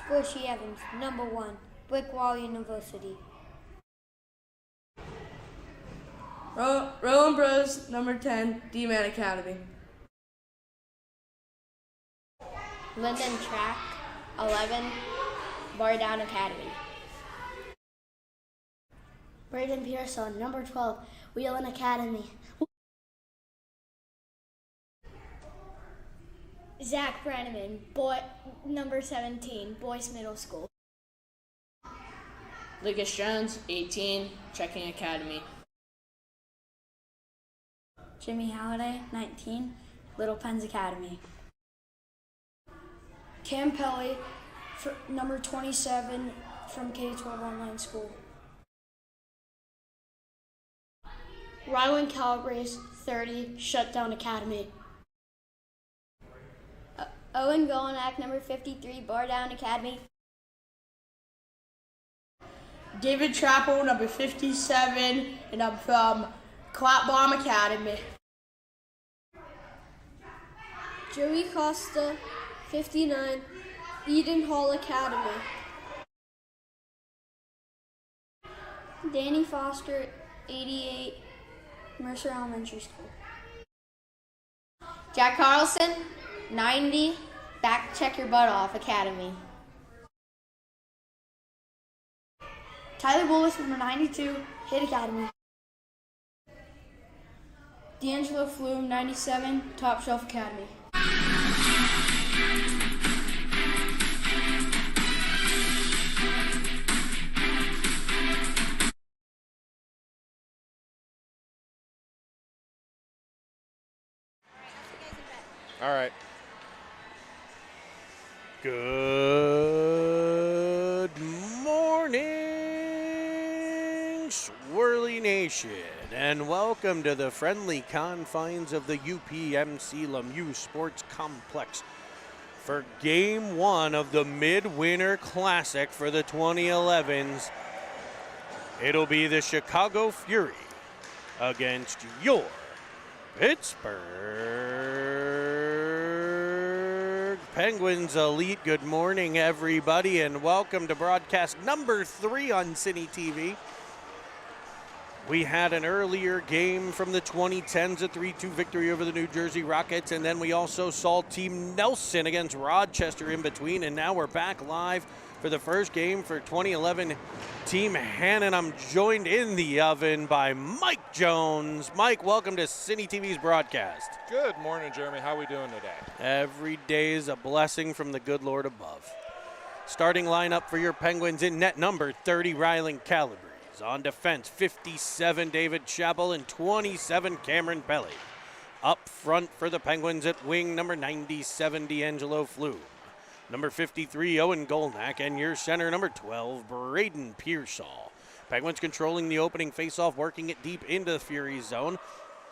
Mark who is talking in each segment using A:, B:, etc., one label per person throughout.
A: Squishy Evans, number 1, Brickwall University.
B: Rowan Bros, number 10, D-Man Academy.
C: Linden Track, 11, Bar Down Academy.
D: Braden Pearson, number 12, Wheeling Academy.
E: Zach Brenneman, number 17, Boyce Middle School.
F: Lucas Jones, 18, Checking Academy.
G: Jimmy Halliday, 19, Little Pens Academy.
H: Cam Pelly, number 27, from K-12 online school.
D: Ryland Calabrese, 30, Shutdown Academy.
E: Owen Golinak, number 53, Bar Down Academy.
B: David Chappell, number 57, and I'm from Clapbaum Academy.
H: Joey Costa, 59, Eden Hall Academy.
E: Danny Foster, 88, Mercer Elementary School.
C: Jack Carlson, 90, Back Check Your Butt Off Academy.
H: Tyler Bullis, number 92, Hit Academy. D'Angelo Flume, 97, Top Shelf Academy.
I: All right. Good morning, Swirly Nation, and welcome to the friendly confines of the UPMC Lemieux Sports Complex for Game 1 of the Midwinter Classic for the 2011s. It'll be the Chicago Fury against your Pittsburgh Penguins Elite. Good morning, everybody, and welcome to broadcast number 3 on Cine TV. We had an earlier game from the 2010s, a 3-2 victory over the New Jersey Rockets, and then we also saw Team Nelson against Rochester in between, and now we're back live for the first game for 2011 Team Hannan. I'm joined in the oven by Mike Jones. Mike, welcome to Cine TV's broadcast.
J: Good morning, Jeremy. How are we doing today?
I: Every day is a blessing from the good Lord above. Starting lineup for your Penguins: in net, number 30, Ryland Calabrese. On defense, 57, David Chappell, and 27, Cameron Pelly. Up front for the Penguins at wing, number 97, D'Angelo Flume. Number 53, Owen Golnak, and your center, number 12, Braden Pearsall. Penguins controlling the opening faceoff, working it deep into the Fury zone.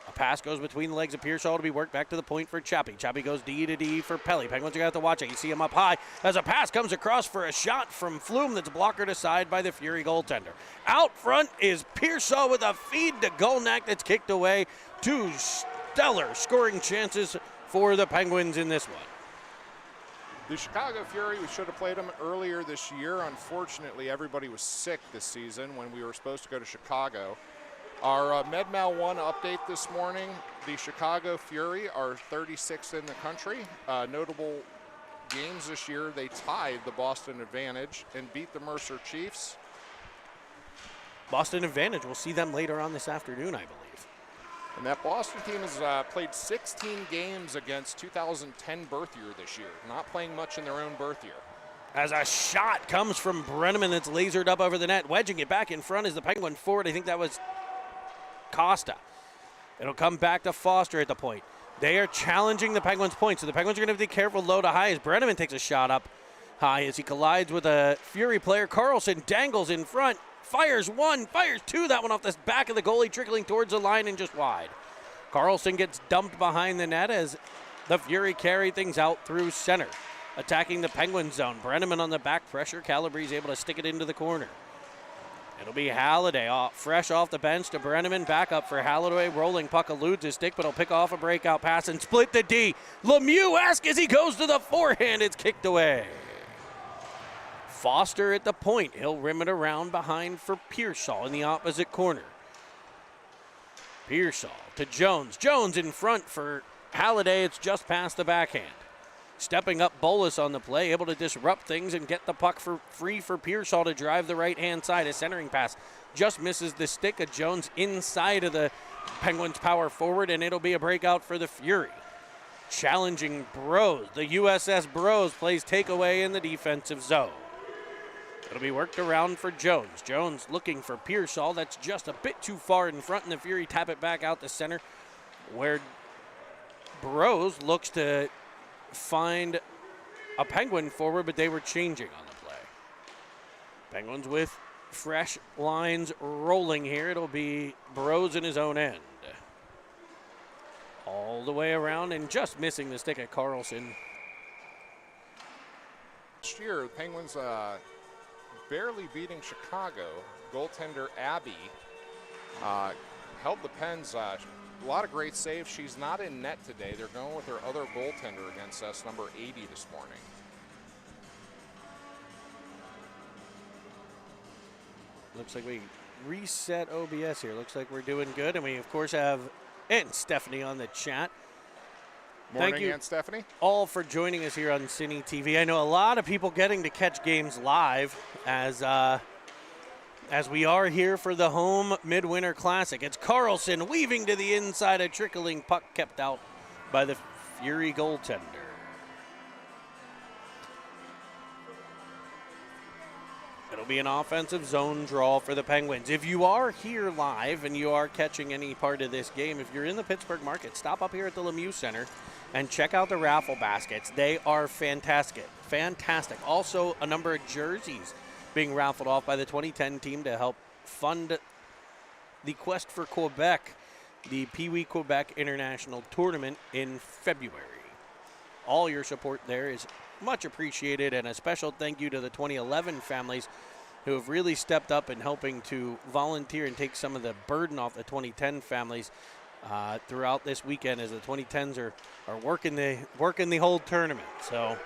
I: A pass goes between the legs of Pearsall to be worked back to the point for Chappie. Chappie goes D to D for Pelly. Penguins are going to have to watch it. You see him up high as a pass comes across for a shot from Flume that's blockered aside by the Fury goaltender. Out front is Pearsall with a feed to Golnak that's kicked away. 2 stellar scoring chances for the Penguins in this one.
J: The Chicago Fury, we should have played them earlier this year. Unfortunately, everybody was sick this season when we were supposed to go to Chicago. Our MedMal 1 update this morning: the Chicago Fury are 36th in the country. Notable games this year: they tied the Boston Advantage and beat the Mercer Chiefs.
I: Boston Advantage, we'll see them later on this afternoon, I believe.
J: And that Boston team has played 16 games against 2010 birth year this year, not playing much in their own birth year.
I: As a shot comes from Brenneman that's lasered up over the net, wedging it back in front is the Penguin forward. I think that was Costa. It'll come back to Foster at the point. They are challenging the Penguins' point, so the Penguins are going to have to be careful low to high as Brenneman takes a shot up high as he collides with a Fury player. Carlson dangles in front, fires 1, fires 2, that one off the back of the goalie, trickling towards the line and just wide. Carlson gets dumped behind the net as the Fury carry things out through center. Attacking the Penguin zone. Brenneman on the back pressure. Calabrese able to stick it into the corner. It'll be Halliday fresh off the bench to Brenneman. Back up for Halliday. Rolling puck eludes his stick, but he'll pick off a breakout pass and split the D. Lemieux-esque as he goes to the forehand. It's kicked away. Foster at the point. He'll rim it around behind for Pearsall in the opposite corner. Pearsall to Jones. Jones in front for Halliday. It's just past the backhand. Stepping up Bolus on the play, able to disrupt things and get the puck free for Pearsall to drive the right-hand side. A centering pass just misses the stick of Jones inside of the Penguins' power forward, and it'll be a breakout for the Fury. Challenging Bros. The USS Bros plays takeaway in the defensive zone. It'll be worked around for Jones. Jones looking for Pearsall. That's just a bit too far in front, and the Fury tap it back out to center, where Bros looks to find a Penguin forward, but they were changing on the play. Penguins with fresh lines rolling here. It'll be Bros in his own end. All the way around and just missing the stick at Carlson.
J: Last year, the Penguins barely beating Chicago. Goaltender Abby held the Pens. A lot of great saves. She's not in net today. They're going with their other goaltender against us, number 80 this morning.
I: Looks like we reset OBS here. Looks like we're doing good. And we, of course, have Stephanie on the chat.
J: Morning,
I: Thank you
J: Aunt Stephanie.
I: all for joining us here on Cine TV. I know a lot of people getting to catch games live as we are here for the home Midwinter Classic. It's Carlson weaving to the inside, a trickling puck kept out by the Fury goaltender. It'll be an offensive zone draw for the Penguins. If you are here live and you are catching any part of this game, if you're in the Pittsburgh market, stop up here at the Lemieux Center and check out the raffle baskets. They are fantastic. Fantastic. Also, a number of jerseys being raffled off by the 2010 team to help fund the Quest for Quebec, the Pee Wee Quebec International Tournament in February. All your support there is much appreciated, and a special thank you to the 2011 families who have really stepped up in helping to volunteer and take some of the burden off the 2010 families throughout this weekend, as the 2010s are working the whole tournament. So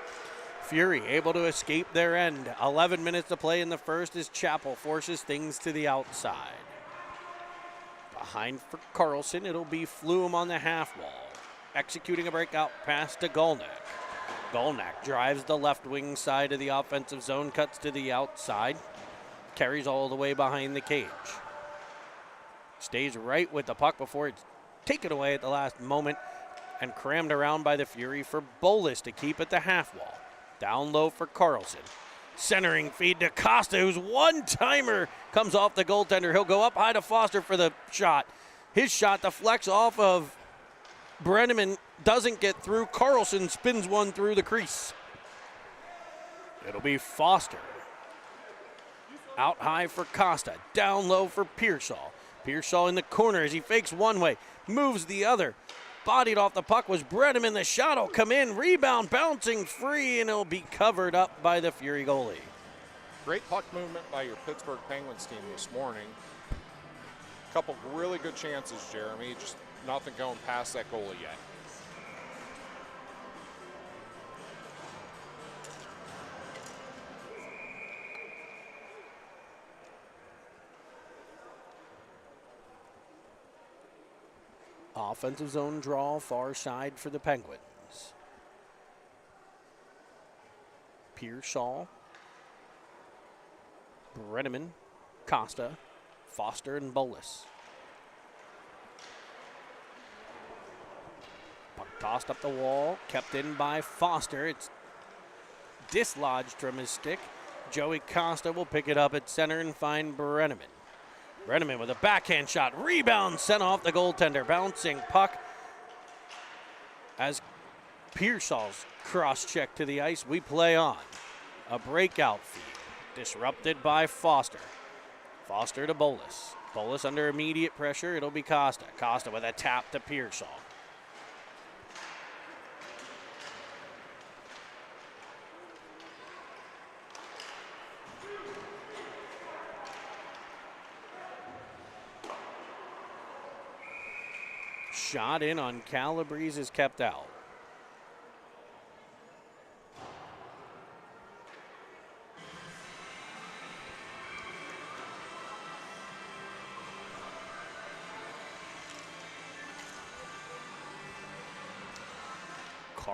I: Fury able to escape their end. 11 minutes to play in the first as Chappell forces things to the outside. Behind for Carlson, it'll be Flume on the half wall, executing a breakout pass to Golnick. Golnick drives the left wing side of the offensive zone, cuts to the outside, carries all the way behind the cage. Stays right with the puck before it's taken away at the last moment and crammed around by the Fury for Bolus to keep at the half wall. Down low for Carlson. Centering feed to Costa, whose one-timer comes off the goaltender. He'll go up high to Foster for the shot. His shot deflects off of Brenneman, doesn't get through. Carlson spins one through the crease. It'll be Foster. Out high for Costa. Down low for Pearsall. Pearsall in the corner as he fakes one way, moves the other. Bodied off the puck was Brenneman. The shot will come in. Rebound bouncing free, and it'll be covered up by the Fury goalie.
J: Great puck movement by your Pittsburgh Penguins team this morning. Couple really good chances, Jeremy. Just nothing going past that goalie yet.
I: Offensive zone draw, far side for the Penguins. Pearsall, Brenneman, Costa, Foster, and Bolus. Puck tossed up the wall, kept in by Foster. It's dislodged from his stick. Joey Costa will pick it up at center and find Brenneman. Brenneman with a backhand shot. Rebound sent off the goaltender. Bouncing puck as Pearsall's cross-check to the ice. We play on. A breakout feed. Disrupted by Foster. Foster to Bolus. Bolus under immediate pressure. It'll be Costa. Costa with a tap to Pearsall. Shot in on Calabrese is kept out.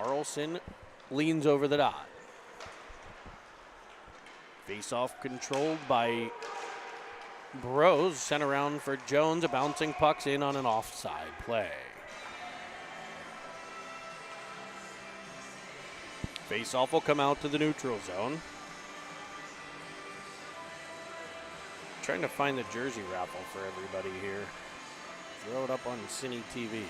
I: Carlson leans over the dot. Face-off controlled by Bros. Sent around for Jones. A bouncing puck's in on an offside play. Face-off will come out to the neutral zone. Trying to find the jersey raffle for everybody here. Throw it up on Cine TV.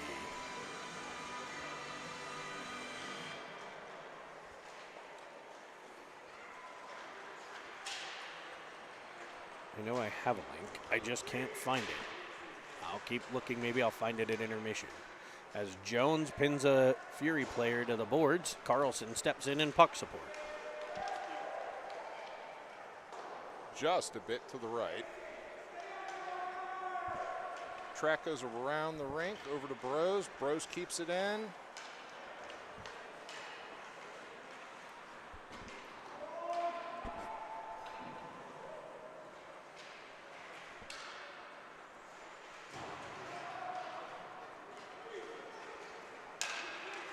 I: I know I have a link. I just can't find it. I'll keep looking. Maybe I'll find it at intermission. As Jones pins a Fury player to the boards, Carlson steps in puck support.
J: Just a bit to the right. Track goes around the rink, over to Bros. Bros keeps it in.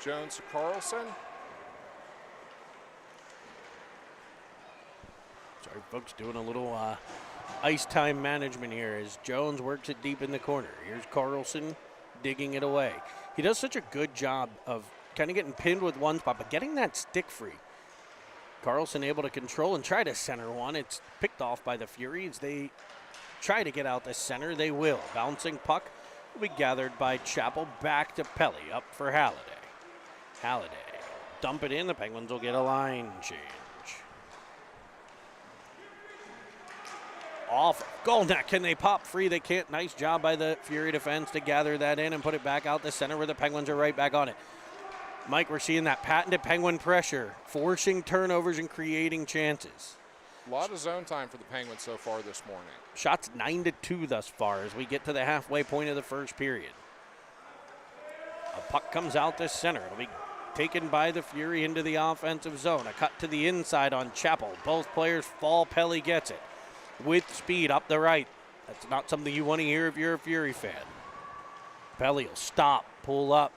J: Jones to Carlson.
I: Sorry, folks, doing a little ice time management here as Jones works it deep in the corner. Here's Carlson digging it away. He does such a good job of kind of getting pinned with one spot, but getting that stick free. Carlson able to control and try to center one. It's picked off by the Furies. They try to get out the center. They will. Bouncing puck will be gathered by Chappell. Back to Pelly. Up for Halliday. Halliday. Dump it in. The Penguins will get a line change. Off goal net. Can they pop free? They can't. Nice job by the Fury defense to gather that in and put it back out the center where the Penguins are right back on it. Mike, we're seeing that patented Penguin pressure, forcing turnovers and creating chances.
J: A lot of zone time for the Penguins so far this morning.
I: Shots 9-2 thus far as we get to the halfway point of the first period. A puck comes out the center. It'll be taken by the Fury into the offensive zone. A cut to the inside on Chappell. Both players fall. Pelly gets it with speed up the right. That's not something you want to hear if you're a Fury fan. Pelly will stop, pull up,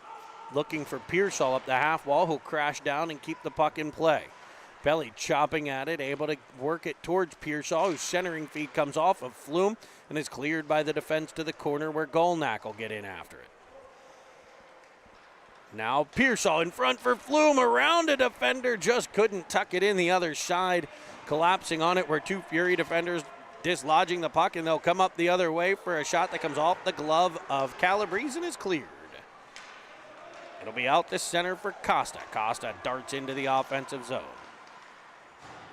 I: looking for Pearsall up the half wall, who'll crash down and keep the puck in play. Pelly chopping at it, able to work it towards Pearsall, whose centering feed comes off of Flume and is cleared by the defense to the corner where Golnack will get in after it. Now Pearsall in front for Flume, around a defender, just couldn't tuck it in the other side. Collapsing on it were two Fury defenders dislodging the puck, and they'll come up the other way for a shot that comes off the glove of Calabrese and is cleared. It'll be out the center for Costa. Costa darts into the offensive zone.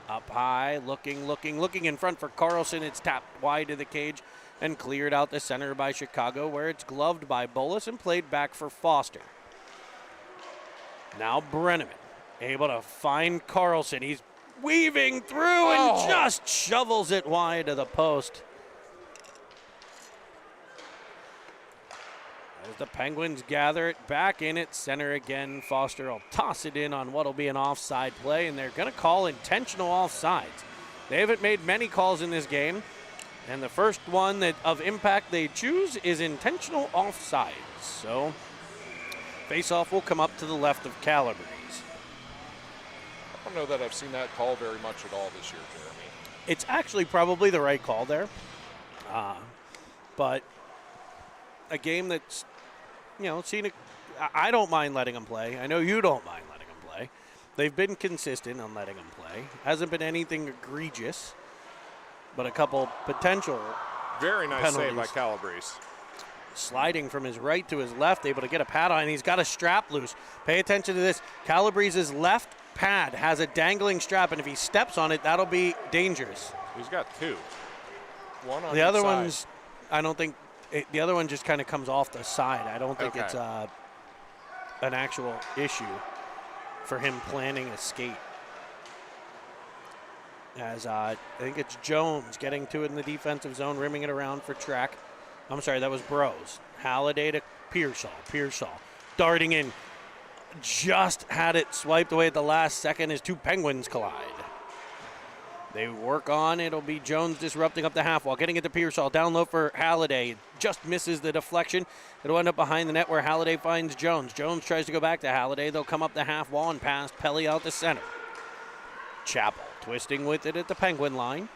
I: Up high, looking in front for Carlson. It's tapped wide to the cage and cleared out the center by Chicago, where it's gloved by Bolus and played back for Foster. Now Brenneman able to find Carlson. He's weaving through and just shovels it wide to the post. As the Penguins gather it back in at center again, Foster will toss it in on what will be an offside play, and they're going to call intentional offsides. They haven't made many calls in this game, and the first one that of impact they choose is intentional offsides. So face-off will come up to the left of Calabrese.
J: I don't know that I've seen that call very much at all this year, Jeremy.
I: It's actually probably the right call there, but a game that's, I don't mind letting them play. I know you don't mind letting them play. They've been consistent on letting them play. Hasn't been anything egregious, but a couple potential
J: Very nice
I: penalties.
J: save by Calabrese.
I: Sliding from his right to his left, able to get a pad on, and he's got a strap loose. Pay attention to this. Calabrese's left pad has a dangling strap, and if he steps on it, that'll be dangerous.
J: He's got two. One on
I: the other
J: side.
I: one's, I don't think, the other one just kind of comes off the side. I don't think it's an actual issue for him planning a skate. As I think it's Jones getting to it in the defensive zone, rimming it around for Track. I'm sorry, that was Bros. Halliday to Pearsall. Pearsall darting in. Just had it swiped away at the last second as two Penguins collide. They work on. It'll be Jones disrupting up the half wall, getting it to Pearsall. Down low for Halliday. Just misses the deflection. It'll end up behind the net where Halliday finds Jones. Jones tries to go back to Halliday. They'll come up the half wall and pass Pelly out to center. Chappell twisting with it at the Penguin line.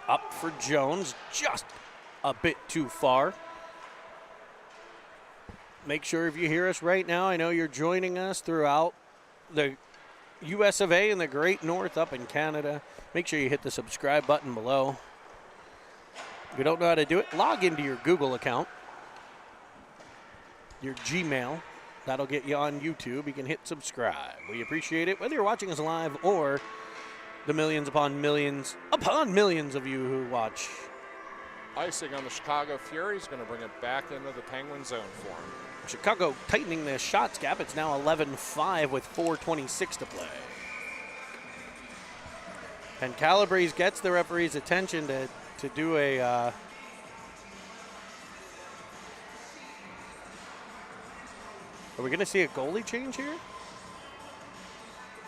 I: Up for Jones, just a bit too far. Make sure if you hear us right now, I know you're joining us throughout the US of A and the Great North up in Canada. Make sure you hit the subscribe button below. If you don't know how to do it, log into your Google account, your Gmail. That'll get you on YouTube. You can hit subscribe. We appreciate it, whether you're watching us live or the millions upon millions of you who watch.
J: Icing on the Chicago Fury is going to bring it back into the Penguin zone for him.
I: Chicago tightening the shots gap. It's now 11-5 with 4:26 to play. And Calabrese gets the referee's attention to do a are we going to see a goalie change here?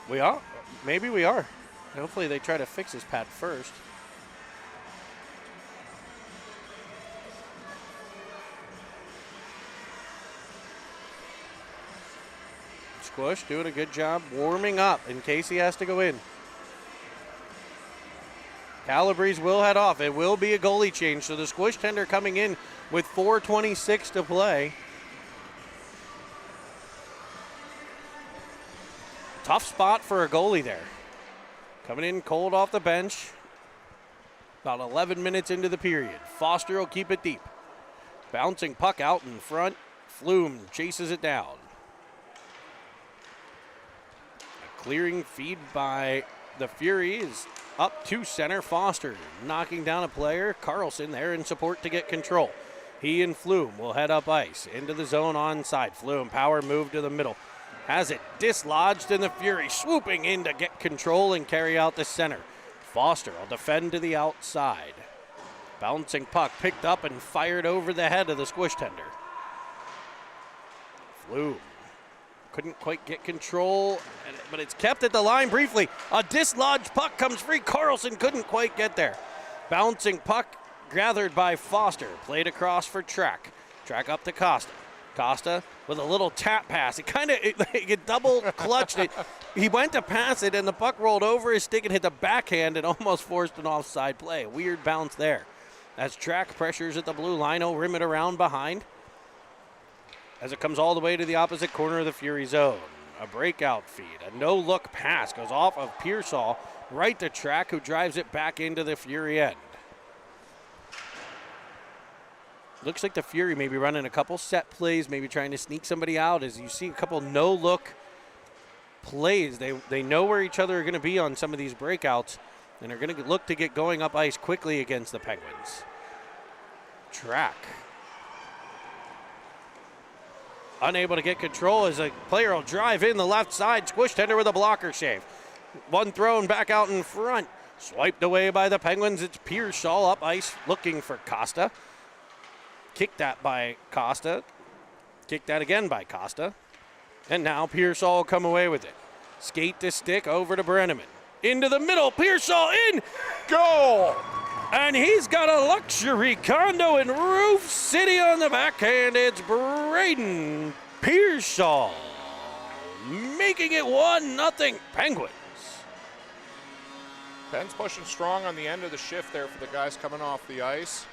I: We are. Maybe we are. Hopefully they try to fix his pad first. Squish doing a good job warming up in case he has to go in. Calabrese will head off. It will be a goalie change. So the Squish tender coming in with 4:26 to play. Tough spot for a goalie there. Coming in cold off the bench. About 11 minutes into the period. Foster will keep it deep. Bouncing puck out in front. Flume chases it down. A clearing feed by the Fury is up to center. Foster knocking down a player. Carlson there in support to get control. He and Flume will head up ice into the zone onside. Flume power move to the middle. Has it dislodged in the Fury, swooping in to get control and carry out the center. Foster will defend to the outside. Bouncing puck picked up and fired over the head of the Squish tender. Flume couldn't quite get control, but it's kept at the line briefly. A dislodged puck comes free. Carlson couldn't quite get there. Bouncing puck gathered by Foster. Played across for Track. Track up to Costa. Costa with a little tap pass. It double clutched it. He went to pass it, and the puck rolled over his stick and hit the backhand and almost forced an offside play. A weird bounce there. As Track pressures at the blue line, he'll rim it around behind. As it comes all the way to the opposite corner of the Fury zone. A breakout feed. A no-look pass goes off of Pearsall right to Track, who drives it back into the Fury end. Looks like the Fury may be running a couple set plays, maybe trying to sneak somebody out. As you see a couple no-look plays, they know where each other are going to be on some of these breakouts, and are going to look to get going up ice quickly against the Penguins. Track. Unable to get control as a player will drive in the left side. Squish tender with a blocker save. One thrown back out in front. Swiped away by the Penguins. It's Pearsall up ice looking for Costa. Kicked that by Costa. Kicked that again by Costa. And now Pearsall will come away with it. Skate to stick over to Brenneman. Into the middle. Pearsall in. Goal! And he's got a luxury condo in Roof City on the backhand. It's Braden Pearsall making it 1-0 Penguins.
J: Penn's pushing strong on the end of the shift there for the guys coming off the ice.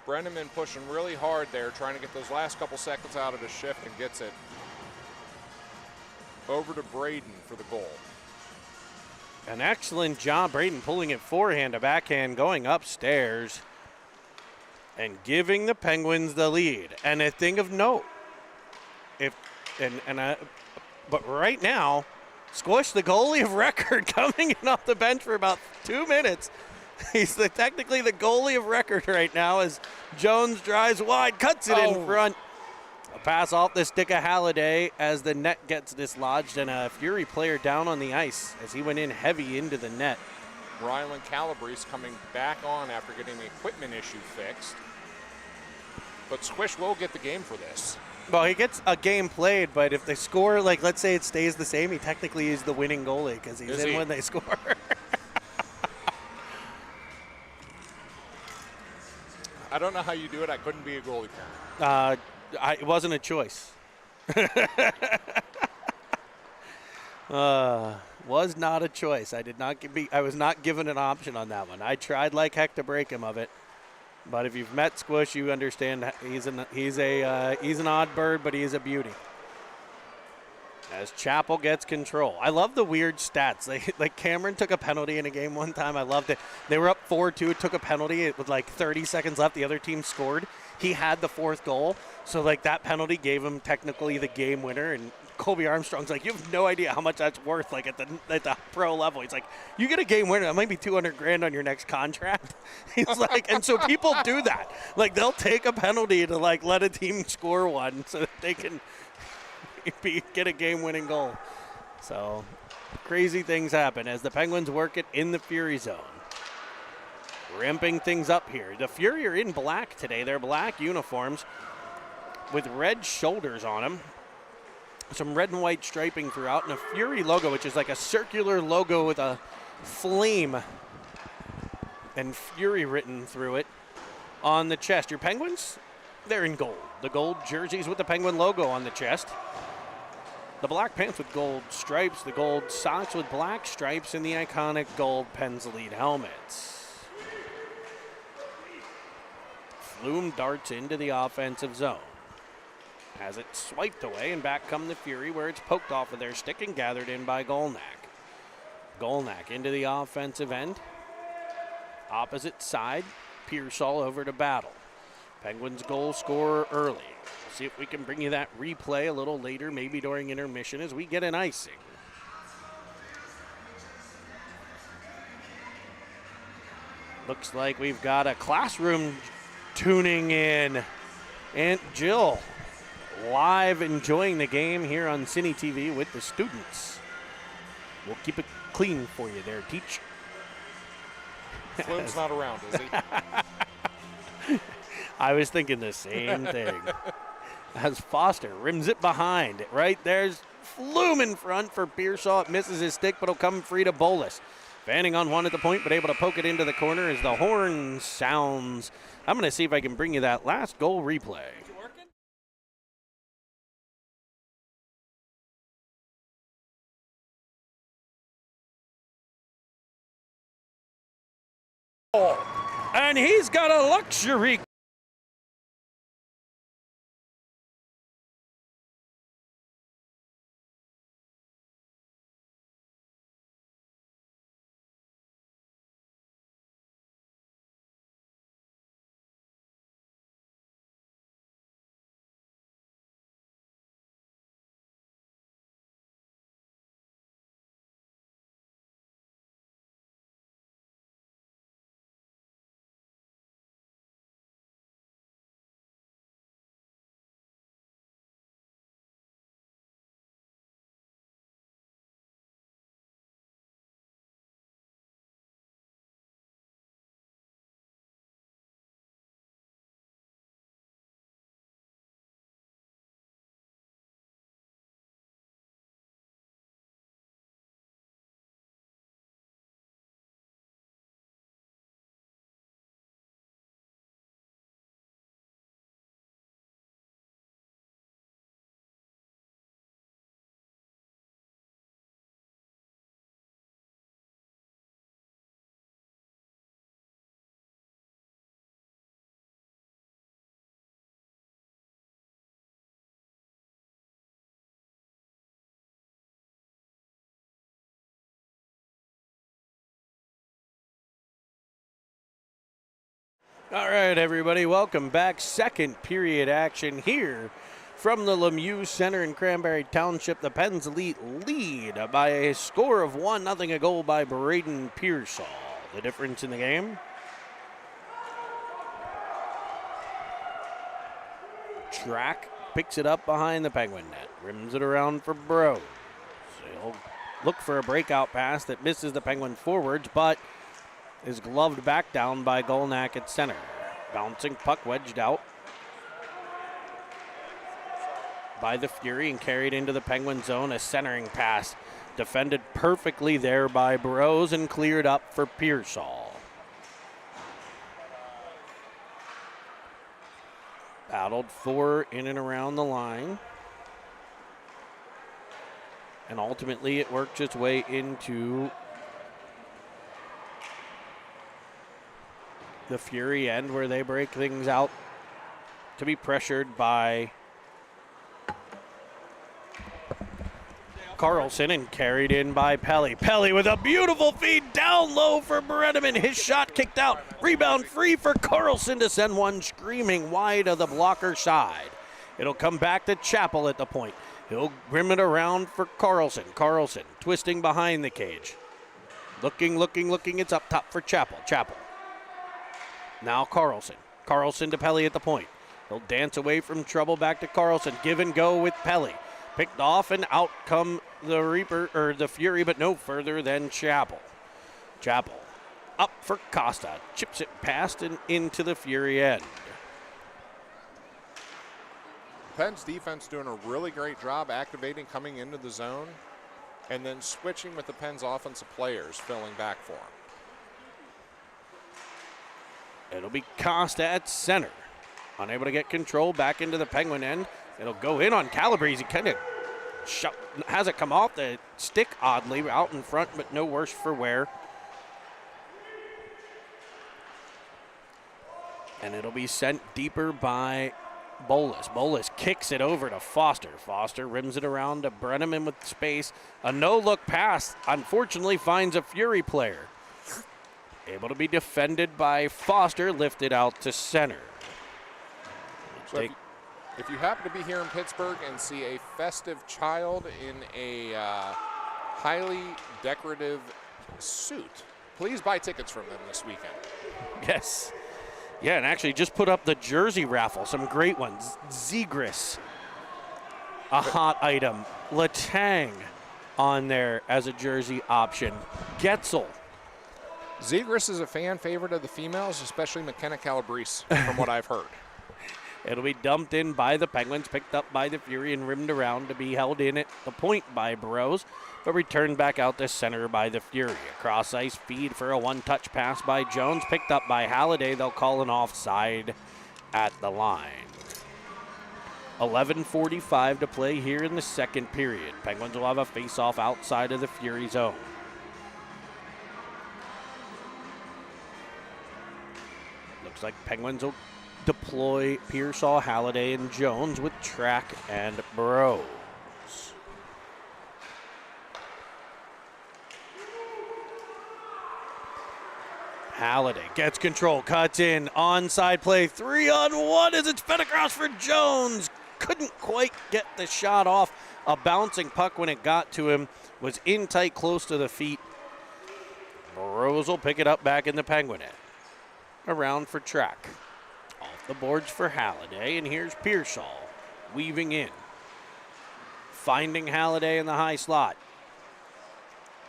J: Brenneman pushing really hard there, trying to get those last couple seconds out of the shift, and gets it over to Braden for the goal.
I: An excellent job, Braden pulling it forehand to backhand, going upstairs and giving the Penguins the lead. And a thing of note, but right now, Squish, the goalie of record, coming in off the bench for about 2 minutes. He's technically the goalie of record right now as Jones drives wide, cuts it in front. A pass off the stick of Halliday as the net gets dislodged, and a Fury player down on the ice as he went in heavy into the net.
J: Rylan Calabrese coming back on after getting the equipment issue fixed. But Squish will get the game for this.
I: Well, he gets a game played, but if they score, like let's say it stays the same, he technically is the winning goalie because he's in when they score.
J: I don't know how you do it. I couldn't be a goalie parent.
I: It wasn't a choice. Was not a choice. I was not given an option on that one. I tried like heck to break him of it. But if you've met Squish, you understand he's an odd bird, but he is a beauty. As Chapel gets control. I love the weird stats. Like Cameron took a penalty in a game one time. I loved it. They were up 4-2, took a penalty with like 30 seconds left. The other team scored. He had the fourth goal. So like that penalty gave him technically the game winner. And Colby Armstrong's like, you have no idea how much that's worth, like at the pro level. He's like, you get a game winner, that might be $200,000 on your next contract. He's like, and so people do that. Like they'll take a penalty to like let a team score one so that they can get a game-winning goal. So crazy things happen as the Penguins work it in the Fury zone. Ramping things up here. The Fury are in black today. They're black uniforms with red shoulders on them. Some red and white striping throughout, and a Fury logo, which is like a circular logo with a flame and Fury written through it on the chest. Your Penguins, they're in gold. The gold jerseys with the Penguin logo on the chest. The black pants with gold stripes, the gold socks with black stripes, and the iconic gold Pens Elite helmets. Flume darts into the offensive zone. Has it swiped away, and back come the Fury, where it's poked off of their stick and gathered in by Golnack. Golnack into the offensive end. Opposite side, Pearsall over to Battle. Penguins goal scorer early. We'll see if we can bring you that replay a little later, maybe during intermission, as we get an icing. Looks like we've got a classroom tuning in. Aunt Jill live enjoying the game here on Cine TV with the students. We'll keep it clean for you there, teach.
J: Flume's not around, is he?
I: I was thinking the same thing. As Foster rims it behind. Right there's Flume in front for Pearsall. It misses his stick, but it'll come free to Bolus. Fanning on one at the point, but able to poke it into the corner as the horn sounds. I'm going to see if I can bring you that last goal replay. And he's got a luxury. All right, everybody, welcome back. Second period action here from the Lemieux Center in Cranberry Township. The Pens Elite lead by a score of 1-0, a goal by Braden Pearsall. The difference in the game? Track picks it up behind the Penguin net, rims it around for Bro. He'll look for a breakout pass that misses the Penguin forwards, but is gloved back down by Golnack at center. Bouncing puck wedged out by the Fury and carried into the Penguin zone. A centering pass defended perfectly there by Burrows and cleared up for Pearsall. Battled for in and around the line. And ultimately it worked its way into the Fury end where they break things out to be pressured by Carlson and carried in by Pelly. Pelly with a beautiful feed down low for Brenneman. His shot kicked out. Rebound free for Carlson to send one screaming wide of the blocker side. It'll come back to Chappell at the point. He'll rim it around for Carlson. Carlson twisting behind the cage. Looking. It's up top for Chappell. Chappell. Now Carlson. Carlson to Pelly at the point. He'll dance away from trouble back to Carlson. Give and go with Pelly. Picked off and out come the Reaper or the Fury, but no further than Chappell. Chappell up for Costa. Chips it past and into the Fury end.
J: Penn's defense doing a really great job activating, coming into the zone, and then switching with the Penn's offensive players, filling back for him.
I: It'll be Costa at center. Unable to get control back into the Penguin end. It'll go in on Calabrese. He kind of has it come off the stick oddly out in front, but no worse for wear. And it'll be sent deeper by Bolus. Bolus kicks it over to Foster. Foster rims it around to Brenneman with space. A no-look pass, unfortunately, finds a Fury player. Able to be defended by Foster, lifted out to center.
J: So if you happen to be here in Pittsburgh and see a festive child in a highly decorative suit, please buy tickets from them this weekend.
I: Yes. Yeah, and actually just put up the jersey raffle. Some great ones. Zegras, a hot item. Letang on there as a jersey option. Getzel.
J: Zegras is a fan favorite of the females, especially McKenna Calabrese, from what I've heard.
I: It'll be dumped in by the Penguins, picked up by the Fury and rimmed around to be held in at the point by Burrows, but returned back out to center by the Fury. A cross-ice feed for a one-touch pass by Jones, picked up by Halliday. They'll call an offside at the line. 11:45 to play here in the second period. Penguins will have a face-off outside of the Fury zone. Looks like Penguins will deploy Pearsall, Halliday, and Jones with Track and Burrows. Halliday gets control, cuts in, onside play, 3-on-1 as it's fed across for Jones. Couldn't quite get the shot off. A bouncing puck when it got to him, was in tight close to the feet. Burrows will pick it up back in the Penguin end. Around for Track. Off the boards for Halliday, and here's Pearsall weaving in. Finding Halliday in the high slot.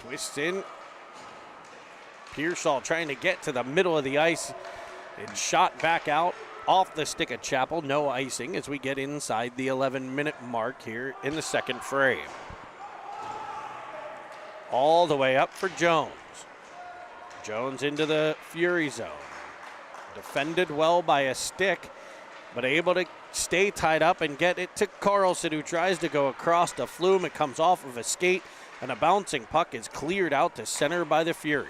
I: Twists in. Pearsall trying to get to the middle of the ice and shot back out off the stick of Chappell. No icing as we get inside the 11-minute mark here in the second frame. All the way up for Jones. Jones into the Fury zone. Defended well by a stick, but able to stay tied up and get it to Carlson, who tries to go across to Flume. It comes off of a skate, and a bouncing puck is cleared out to center by the Fury.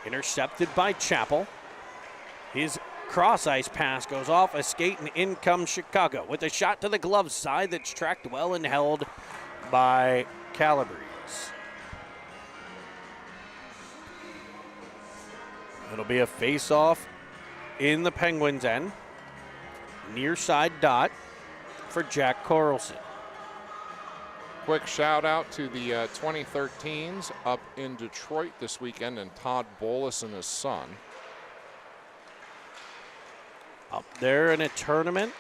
I: Intercepted by Chappell. His cross-ice pass goes off a skate, and in comes Chicago with a shot to the glove side that's tracked well and held by Calabrese. It'll be a face-off in the Penguins' end. Near side dot for Jack Carlson.
J: Quick shout out to the 2013s up in Detroit this weekend, and Todd Bolus and his son.
I: Up there in a tournament.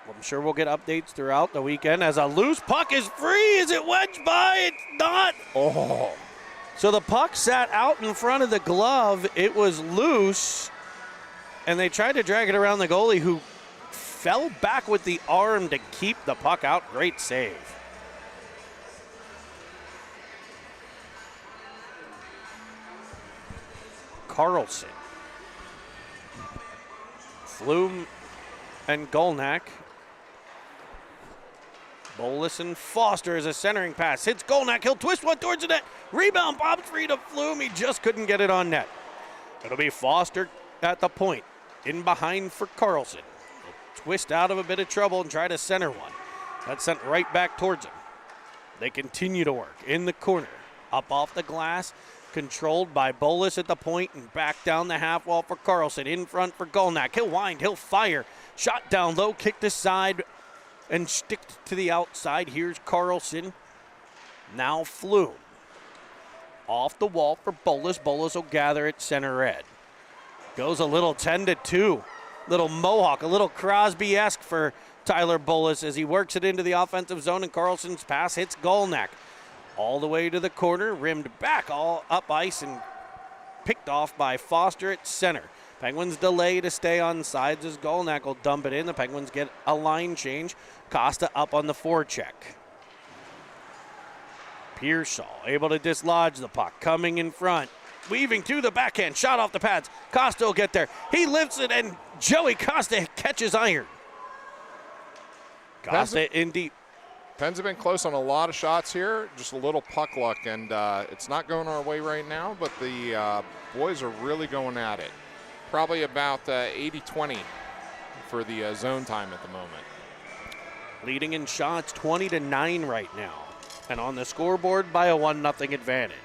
I: I'm sure we'll get updates throughout the weekend as a loose puck is free. Is it wedged by? It's not. Oh. So the puck sat out in front of the glove. It was loose, and they tried to drag it around the goalie, who fell back with the arm to keep the puck out. Great save. Carlson. Flume and Golnack. Bolus and Foster as a centering pass. Hits Golnack. He'll twist one towards the net. Rebound bobs free to Flume. He just couldn't get it on net. It'll be Foster at the point. In behind for Carlson. He'll twist out of a bit of trouble and try to center one. That's sent right back towards him. They continue to work in the corner. Up off the glass. Controlled by Bolus at the point and back down the half wall for Carlson. In front for Golnack. He'll wind. He'll fire. Shot down low. Kicked aside. And sticked to the outside. Here's Carlson. Now Flume. Off the wall for Bolus. Bolus will gather at center red. Goes a little 10-2. Little Mohawk, a little Crosby-esque for Tyler Bolus as he works it into the offensive zone, and Carlson's pass hits Golnack. All the way to the corner, rimmed back all up ice and picked off by Foster at center. Penguins delay to stay on sides as Golnack will dump it in. The Penguins get a line change. Costa up on the forecheck. Pearsall able to dislodge the puck. Coming in front. Weaving to the backhand. Shot off the pads. Costa will get there. He lifts it and Joey Costa catches iron. Costa in deep.
J: Pens have been close on a lot of shots here. Just a little puck luck, and it's not going our way right now, but the boys are really going at it. Probably about 80-20 for the zone time at the moment.
I: Leading in shots 20-9 right now. And on the scoreboard by a 1-0 advantage.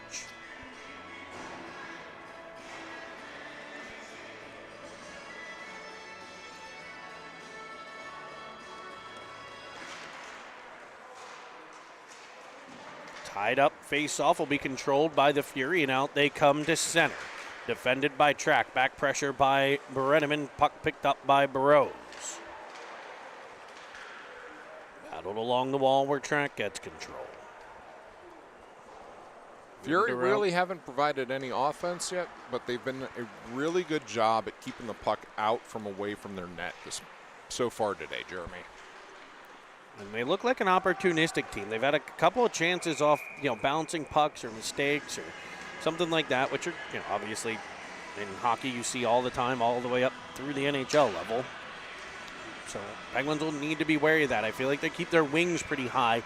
I: Tied up face-off will be controlled by the Fury, and out they come to center. Defended by Track. Back pressure by Bereneman. Puck picked up by Burrows. Battled along the wall where Track gets control.
J: Fury really haven't provided any offense yet, but they've been a really good job at keeping the puck out from away from their net so far today, Jeremy.
I: And they look like an opportunistic team. They've had a couple of chances off, bouncing pucks or mistakes or something like that, which are, obviously in hockey you see all the time, all the way up through the NHL level. So Penguins will need to be wary of that. I feel like they keep their wings pretty high,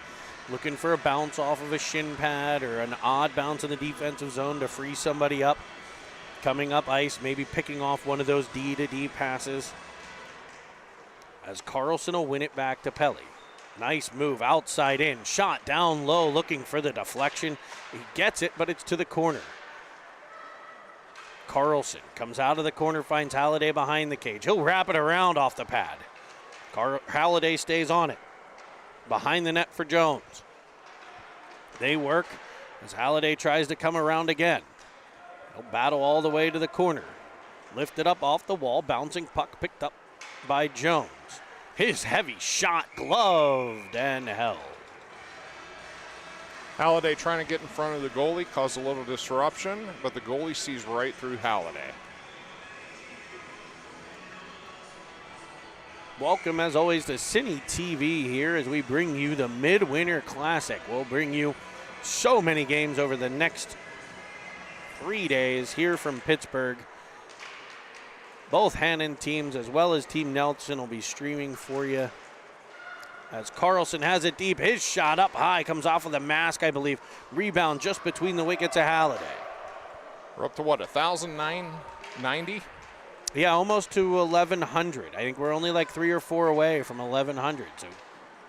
I: looking for a bounce off of a shin pad or an odd bounce in the defensive zone to free somebody up. Coming up ice, maybe picking off one of those D-to-D passes. As Carlson will win it back to Pelly. Nice move outside in. Shot down low looking for the deflection. He gets it, but it's to the corner. Carlson comes out of the corner, finds Halliday behind the cage. He'll wrap it around off the pad. Halliday stays on it. Behind the net for Jones. They work as Halliday tries to come around again. He'll battle all the way to the corner. Lifted up off the wall. Bouncing puck picked up by Jones. His heavy shot gloved and held.
J: Halliday trying to get in front of the goalie, caused a little disruption, but the goalie sees right through Halliday.
I: Welcome, as always, to Cine TV here as we bring you the Midwinter Classic. We'll bring you so many games over the next 3 days here from Pittsburgh. Both Hannan teams as well as Team Nelson will be streaming for you. As Carlson has it deep, his shot up high, comes off of the mask, I believe. Rebound just between the wickets of Halliday.
J: We're up to what, 1,090?
I: Yeah, almost to 1,100. I think we're only like 3 or 4 away from 1,100. So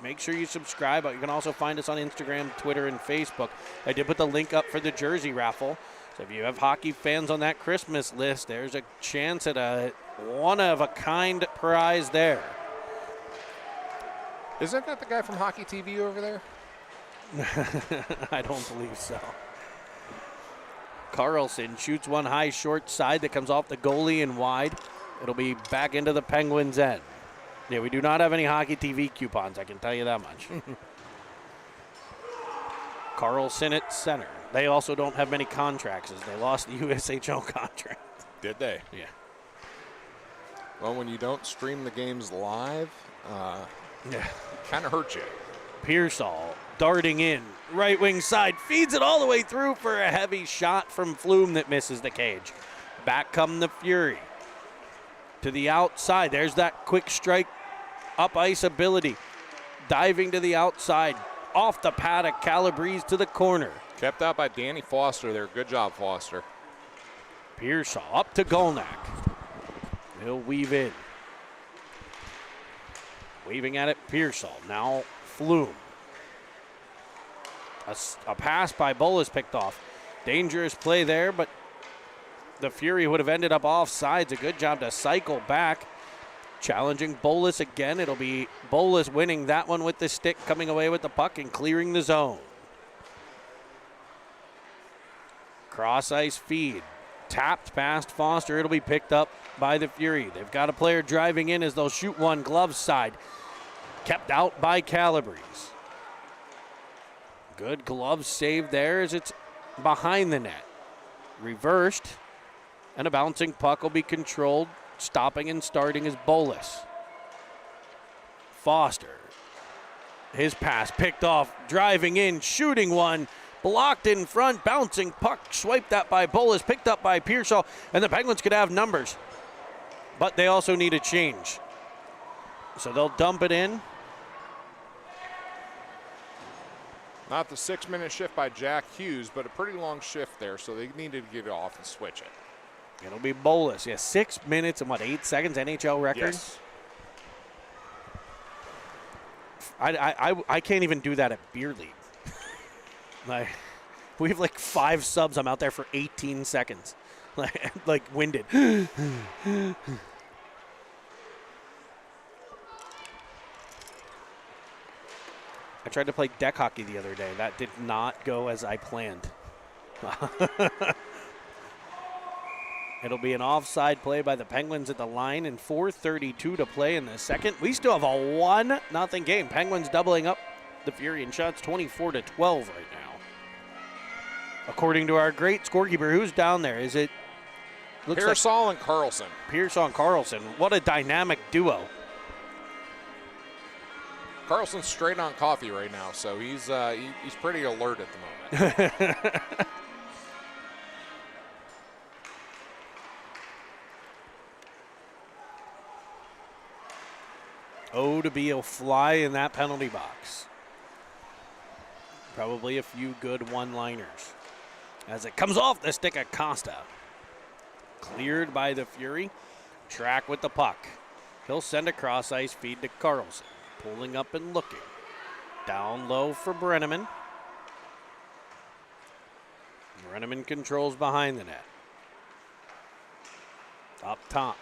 I: make sure you subscribe. You can also find us on Instagram, Twitter, and Facebook. I did put the link up for the jersey raffle. So if you have hockey fans on that Christmas list, there's a chance at a one-of-a-kind prize there.
J: Isn't that the guy from Hockey TV over there?
I: I don't believe so. Carlson shoots one high short side that comes off the goalie and wide. It'll be back into the Penguins' end. Yeah, we do not have any Hockey TV coupons, I can tell you that much. Carlson at center. They also don't have many contracts as they lost the USHL contract.
J: Did they?
I: Yeah.
J: Well, when you don't stream the games live,
I: yeah,
J: it kind of hurts you.
I: Pearsall darting in, right wing side, feeds it all the way through for a heavy shot from Flume that misses the cage. Back come the Fury. To the outside, there's that quick strike up ice ability. Diving to the outside. Off the pad of Calabrese to the corner.
J: Kept out by Danny Foster there. Good job, Foster.
I: Pearsall up to Golnack. He'll weave in. Weaving at it, Pearsall. Now Flume. A pass by Bolus picked off. Dangerous play there, but the Fury would have ended up offsides. A good job to cycle back. Challenging Bolus again. It'll be Bolus winning that one with the stick, coming away with the puck and clearing the zone. Cross ice feed. Tapped past Foster. It'll be picked up by the Fury. They've got a player driving in as they'll shoot one glove side. Kept out by Calabrese. Good glove save there as it's behind the net. Reversed. And a bouncing puck will be controlled. Stopping and starting is Bolus. Foster. His pass picked off. Driving in. Shooting one. Blocked in front, bouncing puck, swiped that by Bolus, picked up by Pearsall, and the Penguins could have numbers. But they also need a change. So they'll dump it in.
J: Not the 6-minute shift by Jack Hughes, but a pretty long shift there, so they needed to get it off and switch it.
I: It'll be Bolus. Yeah, 6 minutes and 8 seconds, NHL record?
J: Yes.
I: I can't even do that at Beer League. We have 5 subs. I'm out there for 18 seconds. Like winded. I tried to play deck hockey the other day. That did not go as I planned. It'll be an offside play by the Penguins at the line and 4:32 to play in the second. We still have a 1-0 game. Penguins doubling up the Fury in shots, 24-12 right now. According to our great scorekeeper, who's down there? Is it
J: Pearsall and Carlson?
I: Pearsall and Carlson. What a dynamic duo.
J: Carlson's straight on coffee right now, so he's pretty alert at the moment.
I: Oh, to be a fly in that penalty box. Probably a few good one-liners. As it comes off the stick of Costa. Cleared by the Fury. Track with the puck. He'll send a cross-ice feed to Carlson. Pulling up and looking. Down low for Brenneman. Brenneman controls behind the net. Up top.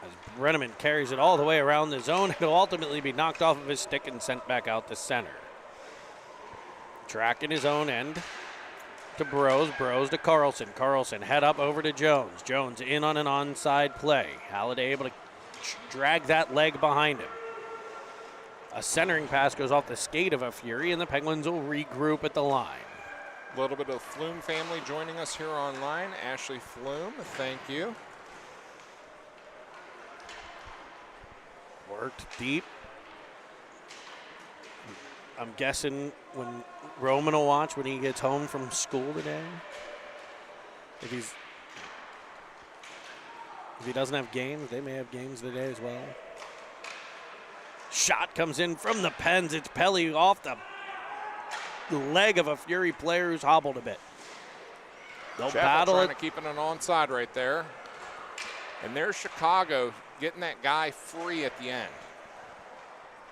I: As Brenneman carries it all the way around the zone, it'll ultimately be knocked off of his stick and sent back out to center. Tracking his own end to Bros. Bros to Carlson. Carlson head up over to Jones. Jones in on an onside play. Halliday able to drag that leg behind him. A centering pass goes off the skate of a Fury, and the Penguins will regroup at the line.
J: A little bit of Flume family joining us here online. Ashley Flume, thank you.
I: Worked deep. I'm guessing when Roman will watch when he gets home from school today. If he doesn't have games, they may have games today as well. Shot comes in from the Pens. It's Pelly off the leg of a Fury player who's hobbled a bit. They'll battle
J: trying
I: it.
J: to keep it an onside right there. And there's Chicago getting that guy free at the end.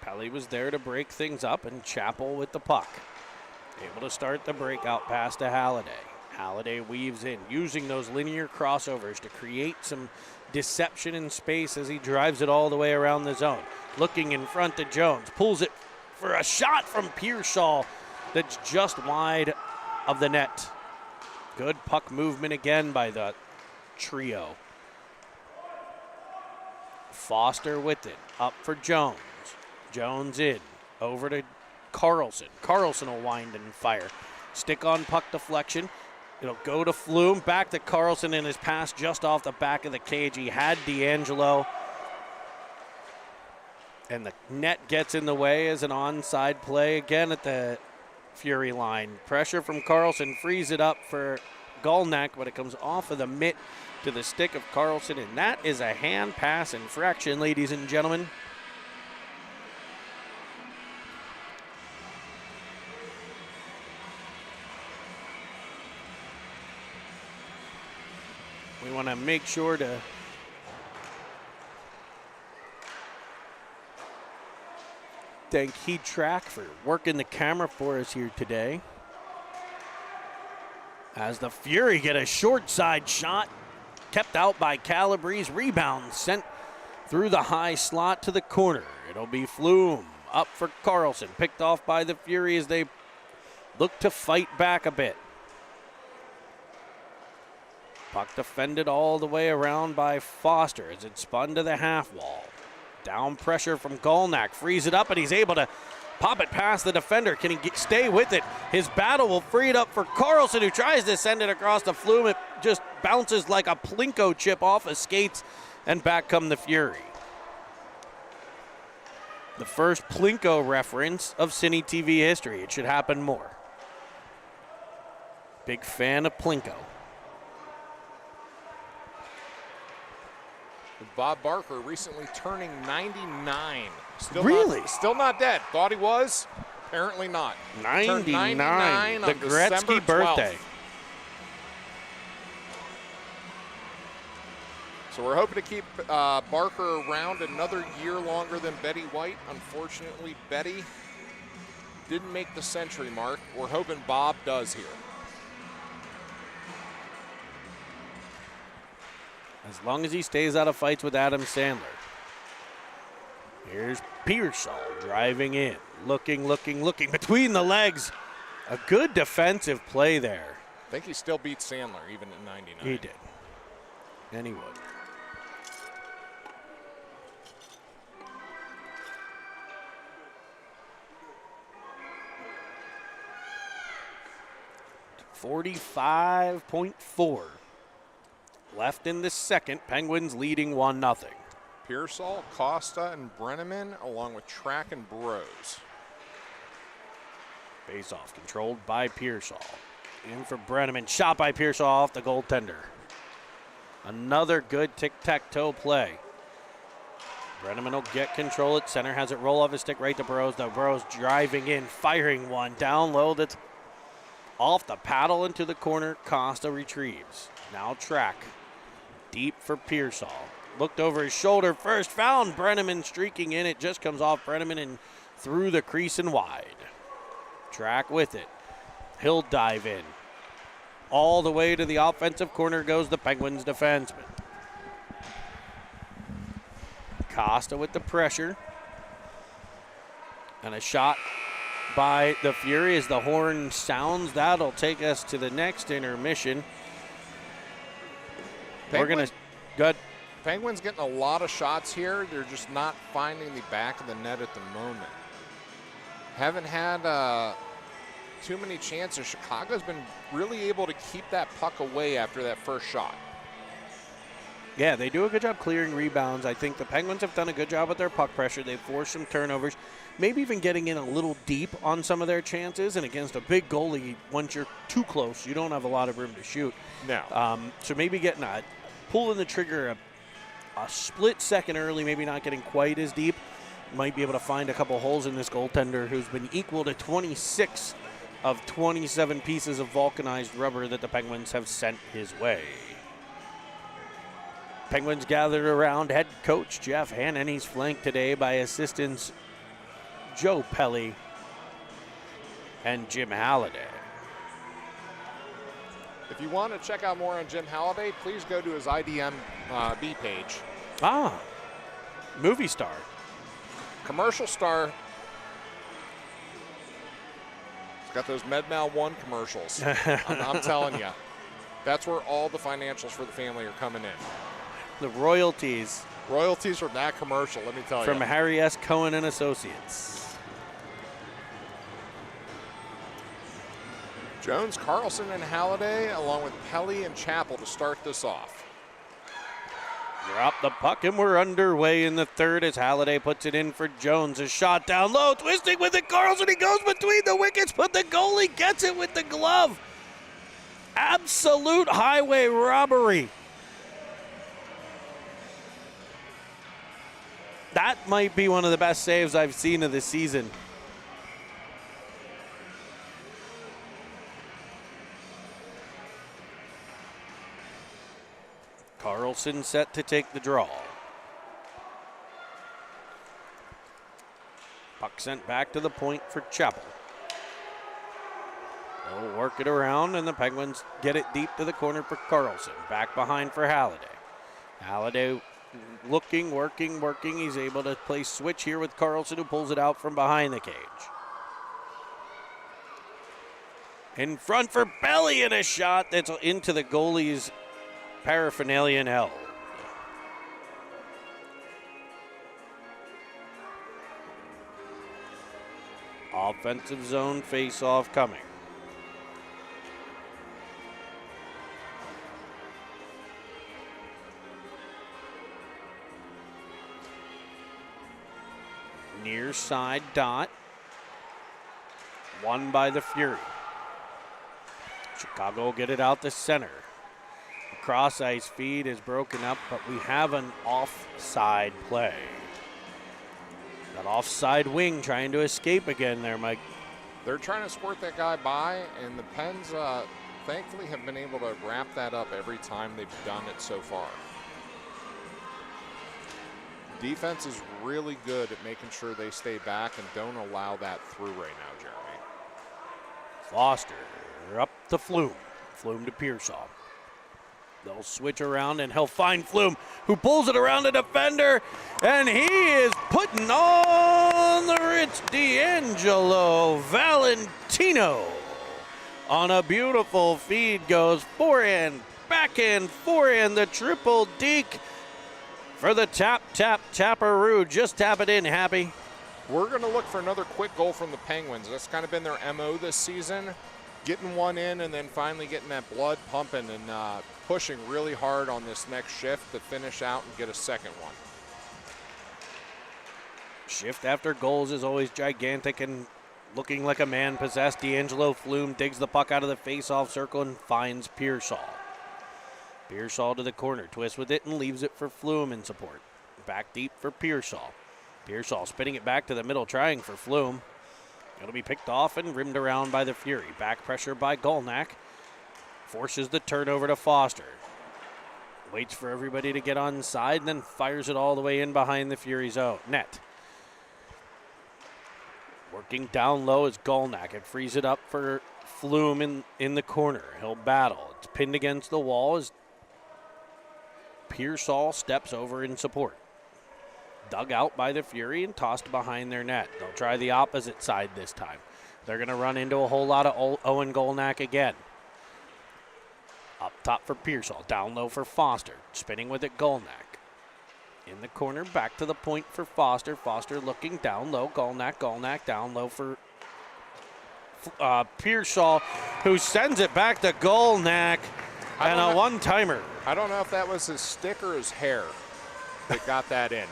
I: Pelly was there to break things up, and Chappell with the puck. Able to start the breakout pass to Halliday. Halliday weaves in, using those linear crossovers to create some deception in space as he drives it all the way around the zone. Looking in front to Jones, pulls it for a shot from Pearsall that's just wide of the net. Good puck movement again by the trio. Foster with it, up for Jones. Jones in, over to Carlson. Carlson will wind and fire. Stick on puck deflection. It'll go to Flume, back to Carlson in his pass just off the back of the cage. He had D'Angelo. And the net gets in the way as an onside play again at the Fury line. Pressure from Carlson frees it up for Golnack, but it comes off of the mitt to the stick of Carlson, and that is a hand pass infraction, ladies and gentlemen. We want to make sure to thank Heat Track for working the camera for us here today. As the Fury get a short side shot, kept out by Calabrese. Rebound sent through the high slot to the corner. It'll be Flume up for Carlson. Picked off by the Fury as they look to fight back a bit. Puck defended all the way around by Foster as it spun to the half wall. Down pressure from Golnack. Frees it up, and he's able to pop it past the defender. Can he stay with it? His battle will free it up for Carlson, who tries to send it across the Flume. It just bounces like a Plinko chip off his skates, and back come the Fury. The first Plinko reference of Cine TV history. It should happen more. Big fan of Plinko.
J: Bob Barker recently turning 99.
I: Really?
J: Still not dead. Thought he was. Apparently not.
I: 99. The
J: on December
I: Gretzky birthday.
J: 12th. So we're hoping to keep Barker around another year longer than Betty White. Unfortunately, Betty didn't make the century mark. We're hoping Bob does here.
I: As long as he stays out of fights with Adam Sandler. Here's Pearsall driving in. Looking. Between the legs. A good defensive play there.
J: I think he still beat Sandler, even at 99.
I: He did. And he would. .45 left in the second. Penguins leading 1-0.
J: Pearsall, Costa, and Brenneman, along with Track and Bros.
I: Face-off controlled by Pearsall. In for Brenneman. Shot by Pearsall off the goaltender. Another good tic-tac-toe play. Brenneman will get control at center. Has it roll off his stick right to Burrows. The Burrows driving in, firing one down low. That's off the paddle into the corner. Costa retrieves. Now Track. Deep for Pearsall. Looked over his shoulder first. Found Brenneman streaking in. It just comes off Brenneman and through the crease and wide. Track with it. He'll dive in. All the way to the offensive corner goes the Penguins defenseman. Costa with the pressure. And a shot by the Fury as the horn sounds. That'll take us to the next intermission. We're going to go.
J: Penguins getting a lot of shots here. They're just not finding the back of the net at the moment. Haven't had too many chances. Chicago's been really able to keep that puck away after that first shot.
I: Yeah, they do a good job clearing rebounds. I think the Penguins have done a good job with their puck pressure. They've forced some turnovers, maybe even getting in a little deep on some of their chances. And against a big goalie, once you're too close, you don't have a lot of room to shoot.
J: No.
I: So maybe getting pulling the trigger a split second early, maybe not getting quite as deep. Might be able to find a couple holes in this goaltender who's been equal to 26 of 27 pieces of vulcanized rubber that the Penguins have sent his way. Penguins gathered around head coach Jeff Hannan. He's flanked today by assistants Joe Pelly and Jim Halliday.
J: If you want to check out more on Jim Halliday, please go to his IDMB page.
I: Movie star.
J: Commercial star. He's got those MedMal 1 commercials. I'm telling you. That's where all the financials for the family are coming in.
I: The royalties.
J: Royalties from that commercial, let me tell you.
I: From Harry S. Cohen and Associates.
J: Jones, Carlson, and Halliday, along with Pelly and Chappell to start this off.
I: Drop the puck, and we're underway in the third as Halliday puts it in for Jones. A shot down low, twisting with it. Carlson, he goes between the wickets, but the goalie gets it with the glove. Absolute highway robbery. That might be one of the best saves I've seen of the season. Carlson set to take the draw. Puck sent back to the point for Chapel. They'll work it around, and the Penguins get it deep to the corner for Carlson. Back behind for Halliday. Halliday looking, working. He's able to play switch here with Carlson, who pulls it out from behind the cage. In front for Belly, and a shot that's into the goalie's paraphernalia and held. Offensive zone face-off coming. Near side dot. Won by the Fury. Chicago will get it out to center. The cross ice feed is broken up, but we have an offside play. That offside wing trying to escape again there, Mike.
J: They're trying to squirt that guy by, and the Pens thankfully have been able to wrap that up every time they've done it so far. Defense is really good at making sure they stay back and don't allow that through right now, Jeremy.
I: Foster up to Flume. Flume to Pearsall. They'll switch around, and he'll find Flume, who pulls it around the defender, and he is putting on the Rich D'Angelo Valentino. On a beautiful feed goes forehand, backhand, forehand, the triple deke for the Taparoo. Just tap it in, Happy.
J: We're going to look for another quick goal from the Penguins. That's kind of been their MO this season, getting one in and then finally getting that blood pumping and pushing really hard on this next shift to finish out and get a second one.
I: Shift after goals is always gigantic and looking like a man possessed. D'Angelo Flume digs the puck out of the face-off circle and finds Pearsall. Pearsall to the corner, twists with it and leaves it for Flume in support. Back deep for Pearsall. Pearsall spinning it back to the middle, trying for Flume. It'll be picked off and rimmed around by the Fury. Back pressure by Golnack. Forces the turnover to Foster. Waits for everybody to get on side and then fires it all the way in behind the Fury's net. Working down low is Golnack. It frees it up for Flume in the corner. He'll battle. It's pinned against the wall as Pearsall steps over in support. Dug out by the Fury and tossed behind their net. They'll try the opposite side this time. They're going to run into a whole lot of Owen Golnack again. Up top for Pearsall. Down low for Foster. Spinning with it, Golnack. In the corner, back to the point for Foster. Foster looking down low. Golnack down low for Pearsall, who sends it back to Golnack. And a one-timer.
J: I don't know if that was his stick or his hair that got that in.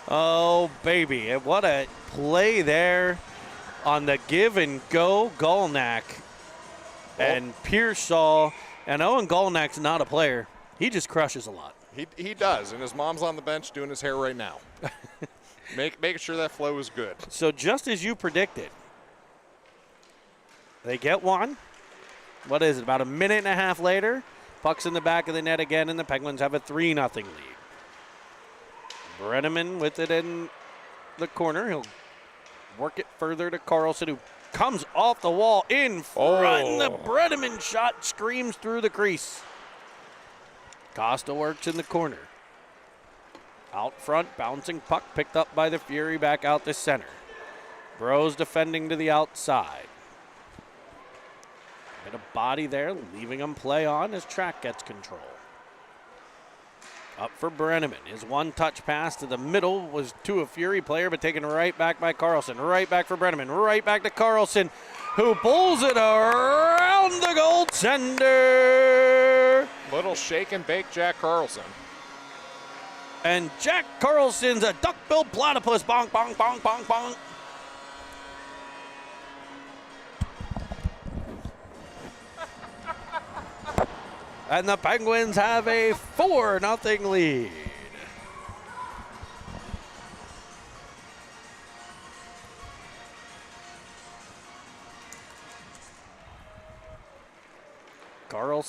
I: Oh, baby. And what a play there on the give and go. Golnack and Pearsall. And Owen Golnack's not a player. He just crushes a lot.
J: He does, and his mom's on the bench doing his hair right now. Making sure that flow is good.
I: So just as you predicted, they get one. What is it, about a minute and a half later? Puck's in the back of the net again, and the Penguins have a 3-0 lead. Brenneman with it in the corner. He'll work it further to Carlson, who comes off the wall in front. Oh. The Brenneman shot screams through the crease. Costa works in the corner. Out front, bouncing puck picked up by the Fury, back out to center. Bros defending to the outside. Bit of body there, leaving him play on as Track gets control. Up for Brenneman. His one-touch pass to the middle was to a Fury player, but taken right back by Carlson. Right back for Brenneman. Right back to Carlson, who pulls it around the goaltender.
J: Little shake and bake Jack Carlson.
I: And Jack Carlson's a duck-billed platypus. Bonk, bonk, bonk, bonk, bonk. And the Penguins have a 4-0 lead.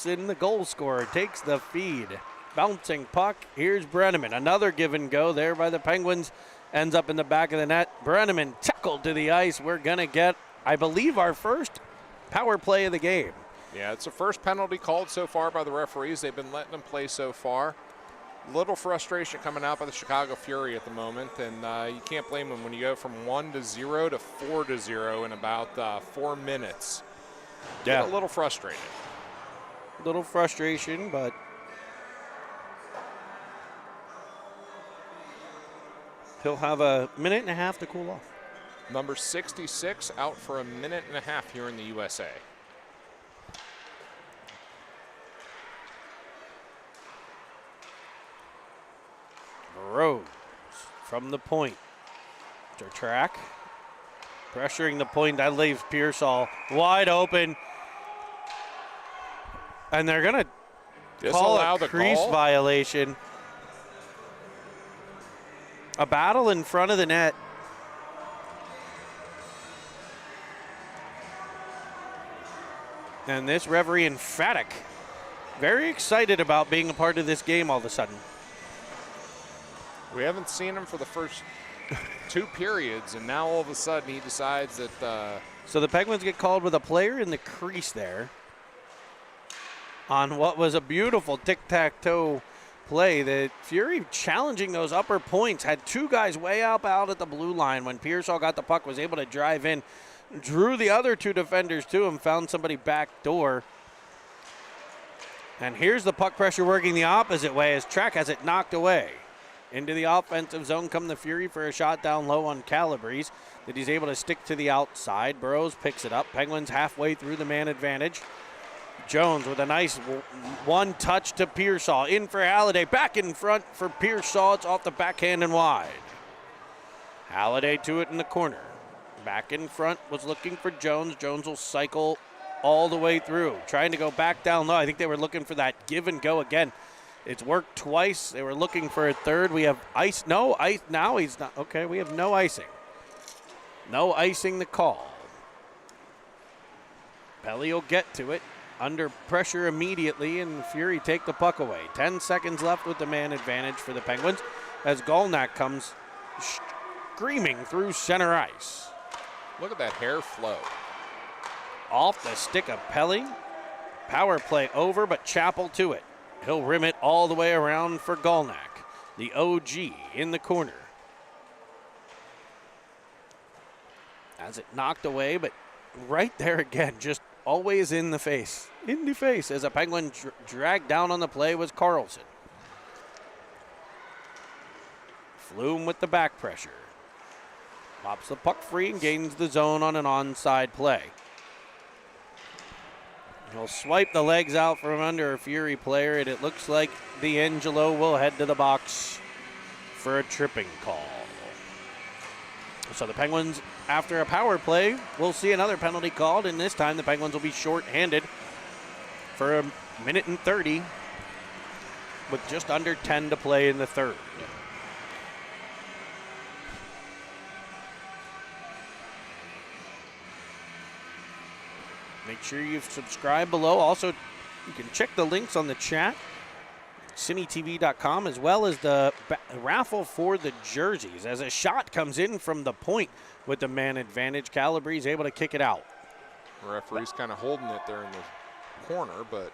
I: Carlson, the goal scorer, takes the feed. Bouncing puck. Here's Brenneman. Another give and go there by the Penguins. Ends up in the back of the net. Brenneman tackled to the ice. We're going to get, I believe, our first power play of the game.
J: Yeah, it's the first penalty called so far by the referees. They've been letting them play so far. Little frustration coming out by the Chicago Fury at the moment, and you can't blame them when you go from 1-0 to 4-0 in about 4 minutes.
I: Yeah.
J: Get a little frustrated.
I: Little frustration, but he'll have a minute and a half to cool off.
J: Number 66 out for a minute and a half here in the USA.
I: Rose from the point. To track. Pressuring the point. That leaves Pearsall wide open. And they're going to call a crease violation. A battle in front of the net. And this referee, emphatic. Very excited about being a part of this game all of a sudden.
J: We haven't seen him for the first 2 periods, and now all of a sudden he decides that.
I: So the Penguins get called with a player in the crease there on what was a beautiful tic-tac-toe play. The Fury challenging those upper points, had 2 guys way out at the blue line. When Pearsall got the puck, was able to drive in, drew the other 2 defenders to him, found somebody back door. And here's the puck pressure working the opposite way as Track has it knocked away. Into the offensive zone come the Fury for a shot down low on Calabrese that he's able to stick to the outside. Burrows picks it up. Penguins halfway through the man advantage. Jones with a nice one touch to Pearsall. In for Halliday. Back in front for Pearsall. It's off the backhand and wide. Halliday to it in the corner. Back in front was looking for Jones. Jones will cycle all the way through. Trying to go back down low. I think they were looking for that give and go again. It's worked twice. They were looking for a third. We have ice. No ice. Now he's not. Okay, we have no icing. No icing the call. Pelly will get to it. Under pressure immediately, and the Fury take the puck away. 10 seconds left with the man advantage for the Penguins as Golnak comes screaming through center ice.
J: Look at that hair flow.
I: Off the stick of Pelly. Power play over, but Chappell to it. He'll rim it all the way around for Golnak. The OG in the corner. Has it knocked away, but right there again, just always in the face. In the face as a Penguin dragged down on the play was Carlson. Flume with the back pressure. Pops the puck free and gains the zone on an onside play. He'll swipe the legs out from under a Fury player, and it looks like D'Angelo will head to the box for a tripping call. So the Penguins, after a power play, will see another penalty called, and this time the Penguins will be short-handed for a minute and 30 with just under 10 to play in the third. Make sure you've subscribed below. Also, you can check the links on the chat, citytv.com, as well as the raffle for the jerseys. As a shot comes in from the point with the man advantage, Calabrese able to kick it out.
J: The referee's kind of holding it there in the corner, but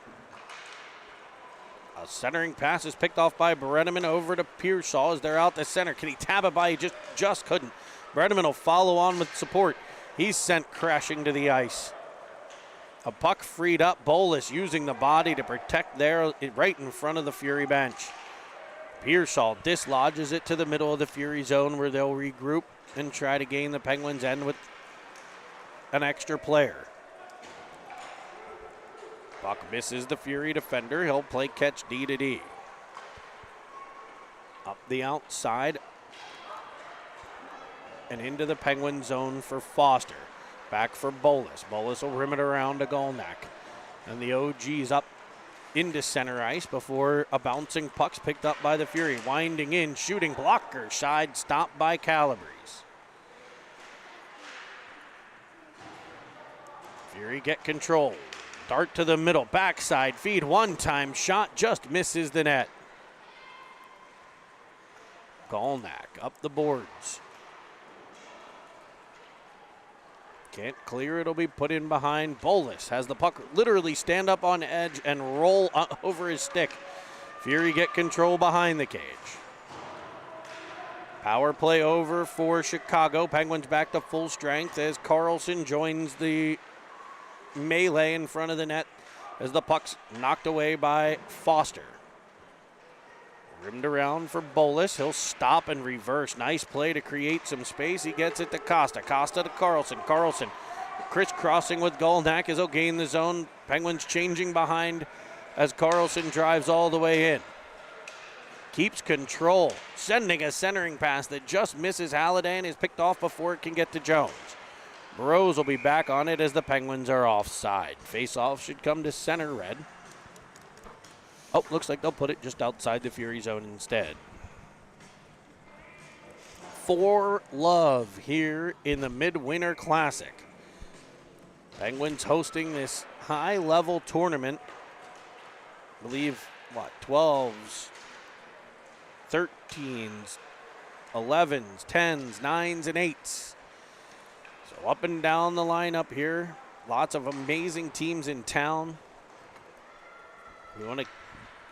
I: a centering pass is picked off by Brenneman over to Pearsall as they're out the center. Can he tab it by? He just couldn't. Brenneman will follow on with support. He's sent crashing to the ice. A puck freed up. Bolus using the body to protect there right in front of the Fury bench. Pearsall dislodges it to the middle of the Fury zone where they'll regroup and try to gain the Penguins' end with an extra player. Puck misses the Fury defender. He'll play catch D to D. Up the outside and into the Penguin zone for Foster. Back for Bolus. Bolus will rim it around to Golnak. And the OG's up into center ice before a bouncing puck's picked up by the Fury. Winding in, shooting blocker. Side stopped by Calabrese. Fury get control. Start to the middle, backside feed, one-time shot, just misses the net. Golnack up the boards. Can't clear, it'll be put in behind. Bolus has the puck literally stand up on edge and roll over his stick. Fury get control behind the cage. Power play over for Chicago. Penguins back to full strength as Carlson joins the melee in front of the net as the puck's knocked away by Foster. Rimmed around for Bolus. He'll stop and reverse. Nice play to create some space. He gets it to Costa. Costa to Carlson. Carlson crisscrossing with Golnack as he'll gain the zone. Penguins changing behind as Carlson drives all the way in. Keeps control. Sending a centering pass that just misses Halliday and is picked off before it can get to Jones. Burrows will be back on it as the Penguins are offside. Face-off should come to center red. Oh, looks like they'll put it just outside the Fury zone instead. 4-love here in the Midwinter Classic. Penguins hosting this high-level tournament. I believe, 12s, 13s, 11s, 10s, 9s, and 8s. So up and down the lineup here. Lots of amazing teams in town. We want to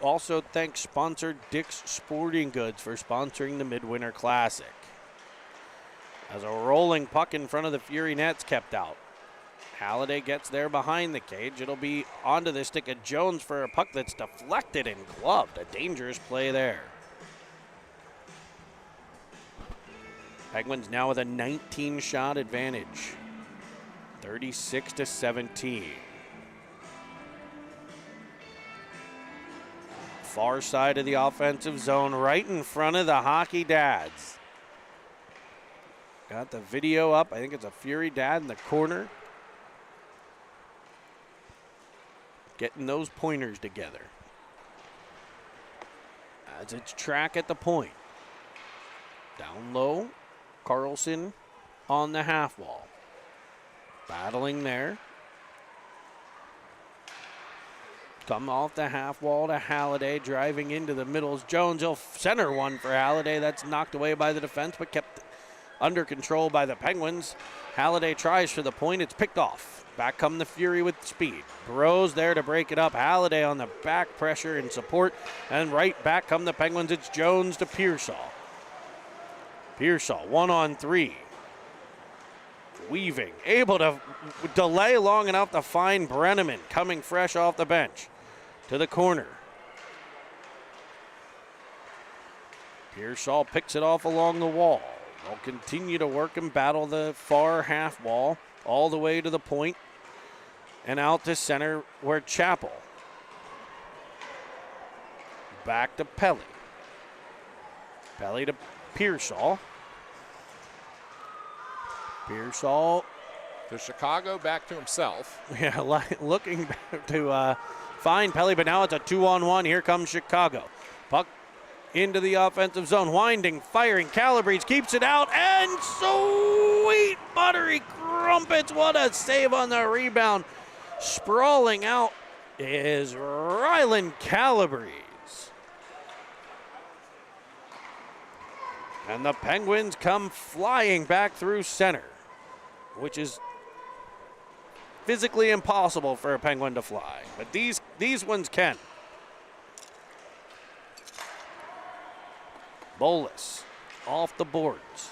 I: also thank sponsor Dick's Sporting Goods for sponsoring the Midwinter Classic. As a rolling puck in front of the Fury net's kept out. Halliday gets there behind the cage. It'll be onto the stick of Jones for a puck that's deflected and gloved. A dangerous play there. Penguins now with a 19-shot advantage. 36-17. Far side of the offensive zone, right in front of the hockey dads. Got the video up. I think it's a Fury dad in the corner. Getting those pointers together. As it's track at the point. Down low, Carlson on the half wall. Battling there. Come off the half wall to Halliday, driving into the middles. Jones will center one for Halliday. That's knocked away by the defense, but kept under control by the Penguins. Halliday tries for the point. It's picked off. Back come the Fury with speed. Burrows there to break it up. Halliday on the back pressure and support. And right back come the Penguins. It's Jones to Pearsall. Pearsall, 1-on-3. Weaving, able to delay long enough to find Brenneman, coming fresh off the bench. To the corner. Pearsall picks it off along the wall. They'll continue to work and battle the far half wall all the way to the point and out to center where Chappell. Back to Pelly. Pelly to Pearsall. Pearsall.
J: To Chicago, back to himself.
I: Yeah, looking to find Pelly, but now it's a 2-on-1. Here comes Chicago. Puck into the offensive zone. Winding, firing. Calabrese keeps it out. And sweet buttery crumpets. What a save on the rebound. Sprawling out is Rylan Calabrese. And the Penguins come flying back through center, which is physically impossible for a Penguin to fly, but these ones can. Bolus off the boards.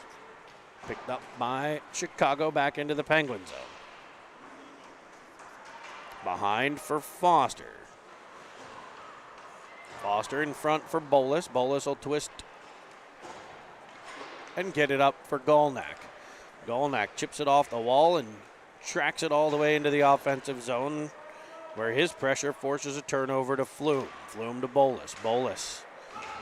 I: Picked up by Chicago back into the Penguin zone. Behind for Foster. Foster in front for Bolus. Bolus will twist and get it up for Golnack. Golnack chips it off the wall and tracks it all the way into the offensive zone where his pressure forces a turnover to Flume. Flume to Bolus. Bolus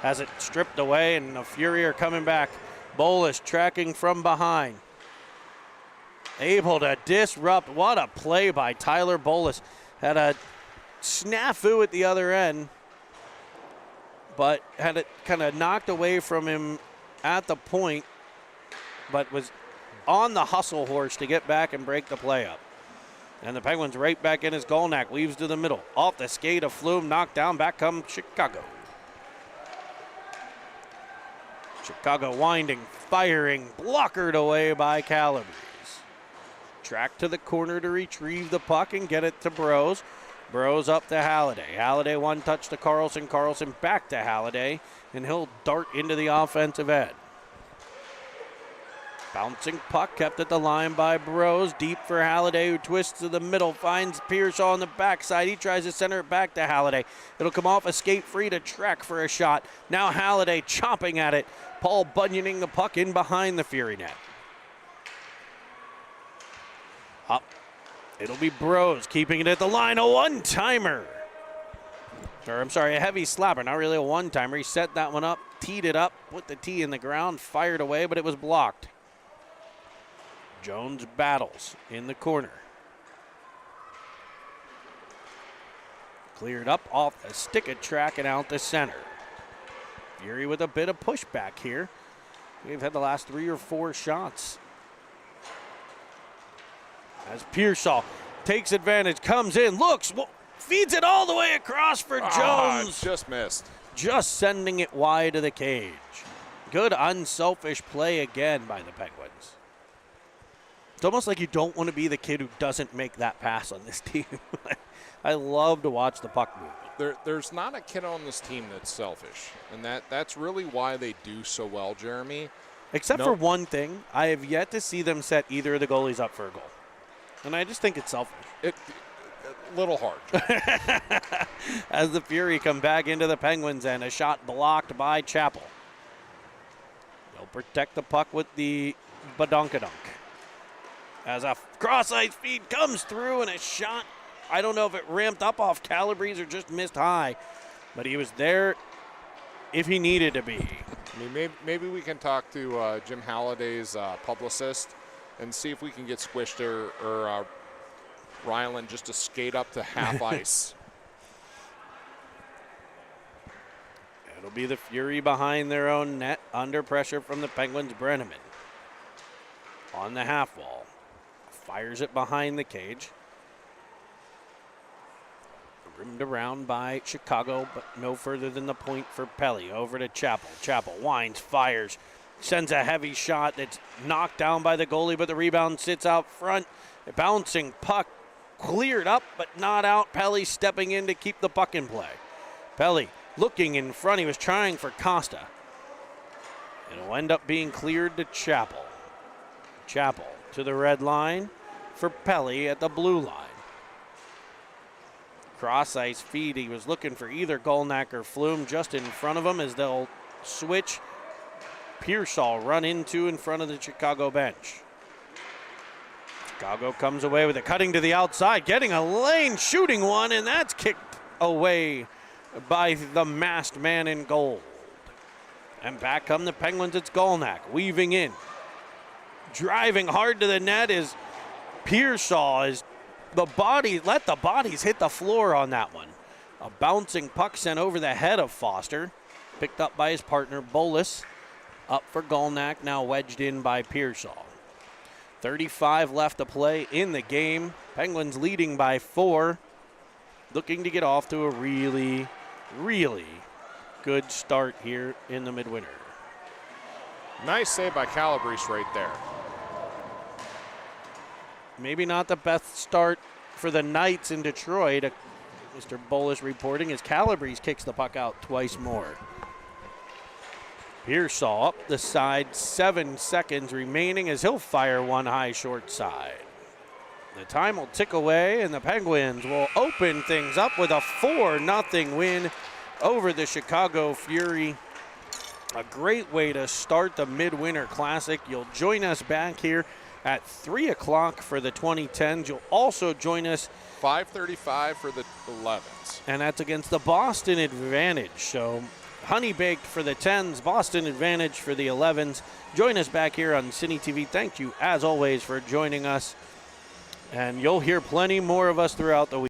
I: has it stripped away and the Fury are coming back. Bolus tracking from behind. Able to disrupt. What a play by Tyler Bolus. Had a snafu at the other end, but had it kind of knocked away from him at the point, but was on the hustle horse to get back and break the play up. And the Penguins right back in as Golnack weaves to the middle. Off the skate of Flume, knocked down, back comes Chicago. Chicago winding, firing, blockered away by Calabrese. Track to the corner to retrieve the puck and get it to Bros. Bros up to Halliday. Halliday one touch to Carlson. Carlson back to Halliday, and he'll dart into the offensive end. Bouncing puck kept at the line by Bros. Deep for Halliday, who twists to the middle, finds Pearsall on the backside. He tries to center it back to Halliday. It'll come off a skate free to Trek for a shot. Now Halliday chopping at it. Paul bunioning the puck in behind the Fury net. Up. It'll be Bros keeping it at the line. A one-timer. Or I'm sorry, a heavy slapper. Not really a one-timer. He set that one up, teed it up, put the tee in the ground, fired away, but it was blocked. Jones battles in the corner. Cleared up off the stick of Track and out the center. Fury with a bit of pushback here. We've had the last 3 or 4 shots. As Pearsall takes advantage, comes in, looks, feeds it all the way across for Jones.
J: Just missed.
I: Just sending it wide of the cage. Good unselfish play again by the Penguins. It's almost like you don't want to be the kid who doesn't make that pass on this team. I love to watch the puck movement.
J: There's not a kid on this team that's selfish, and that's really why they do so well, Jeremy.
I: Except for one thing, I have yet to see them set either of the goalies up for a goal. And I just think it's selfish.
J: A little hard.
I: As the Fury come back into the Penguins and a shot blocked by Chappell. They'll protect the puck with the badonkadunk. As a cross-ice feed comes through and a shot, I don't know if it ramped up off Calabrese or just missed high, but he was there if he needed to be.
J: I mean, maybe we can talk to Jim Halliday's publicist and see if we can get Squished or Ryland just to skate up to half ice.
I: It'll be the Fury behind their own net, under pressure from the Penguins. Brenneman on the half wall. Fires it behind the cage. Rimmed around by Chicago, but no further than the point for Pelly. Over to Chappell. Chappell winds, fires, sends a heavy shot that's knocked down by the goalie, but the rebound sits out front. A bouncing puck cleared up, but not out. Pelly stepping in to keep the puck in play. Pelly looking in front. He was trying for Costa. It'll end up being cleared to Chappell. Chappell to the red line for Pelly at the blue line. Cross-ice feed. He was looking for either Golnack or Flume just in front of him as they'll switch. Pearsall run into in front of the Chicago bench. Chicago comes away with it, cutting to the outside, getting a lane, shooting one, and that's kicked away by the masked man in gold. And back come the Penguins. It's Golnack weaving in. Driving hard to the net is Pearsall. Let the bodies hit the floor on that one. A bouncing puck sent over the head of Foster. Picked up by his partner, Bolus. Up for Golnack, now wedged in by Pearsall. 35 left to play in the game. Penguins leading by 4. Looking to get off to a really, really good start here in the midwinter.
J: Nice save by Calabrese right there.
I: Maybe not the best start for the Knights in Detroit. Mr. Bolus reporting as Calabrese kicks the puck out twice more. Pearsall up the side, 7 seconds remaining as he'll fire one high short side. The time will tick away and the Penguins will open things up with a 4-0 win over the Chicago Fury. A great way to start the Midwinter Classic. You'll join us back here at 3 o'clock for the 2010s. You'll also join us
J: 5:35 for the 11s.
I: And that's against the Boston Advantage. So Honey Baked for the 10s, Boston Advantage for the 11s. Join us back here on Cine TV. Thank you, as always, for joining us. And you'll hear plenty more of us throughout the week.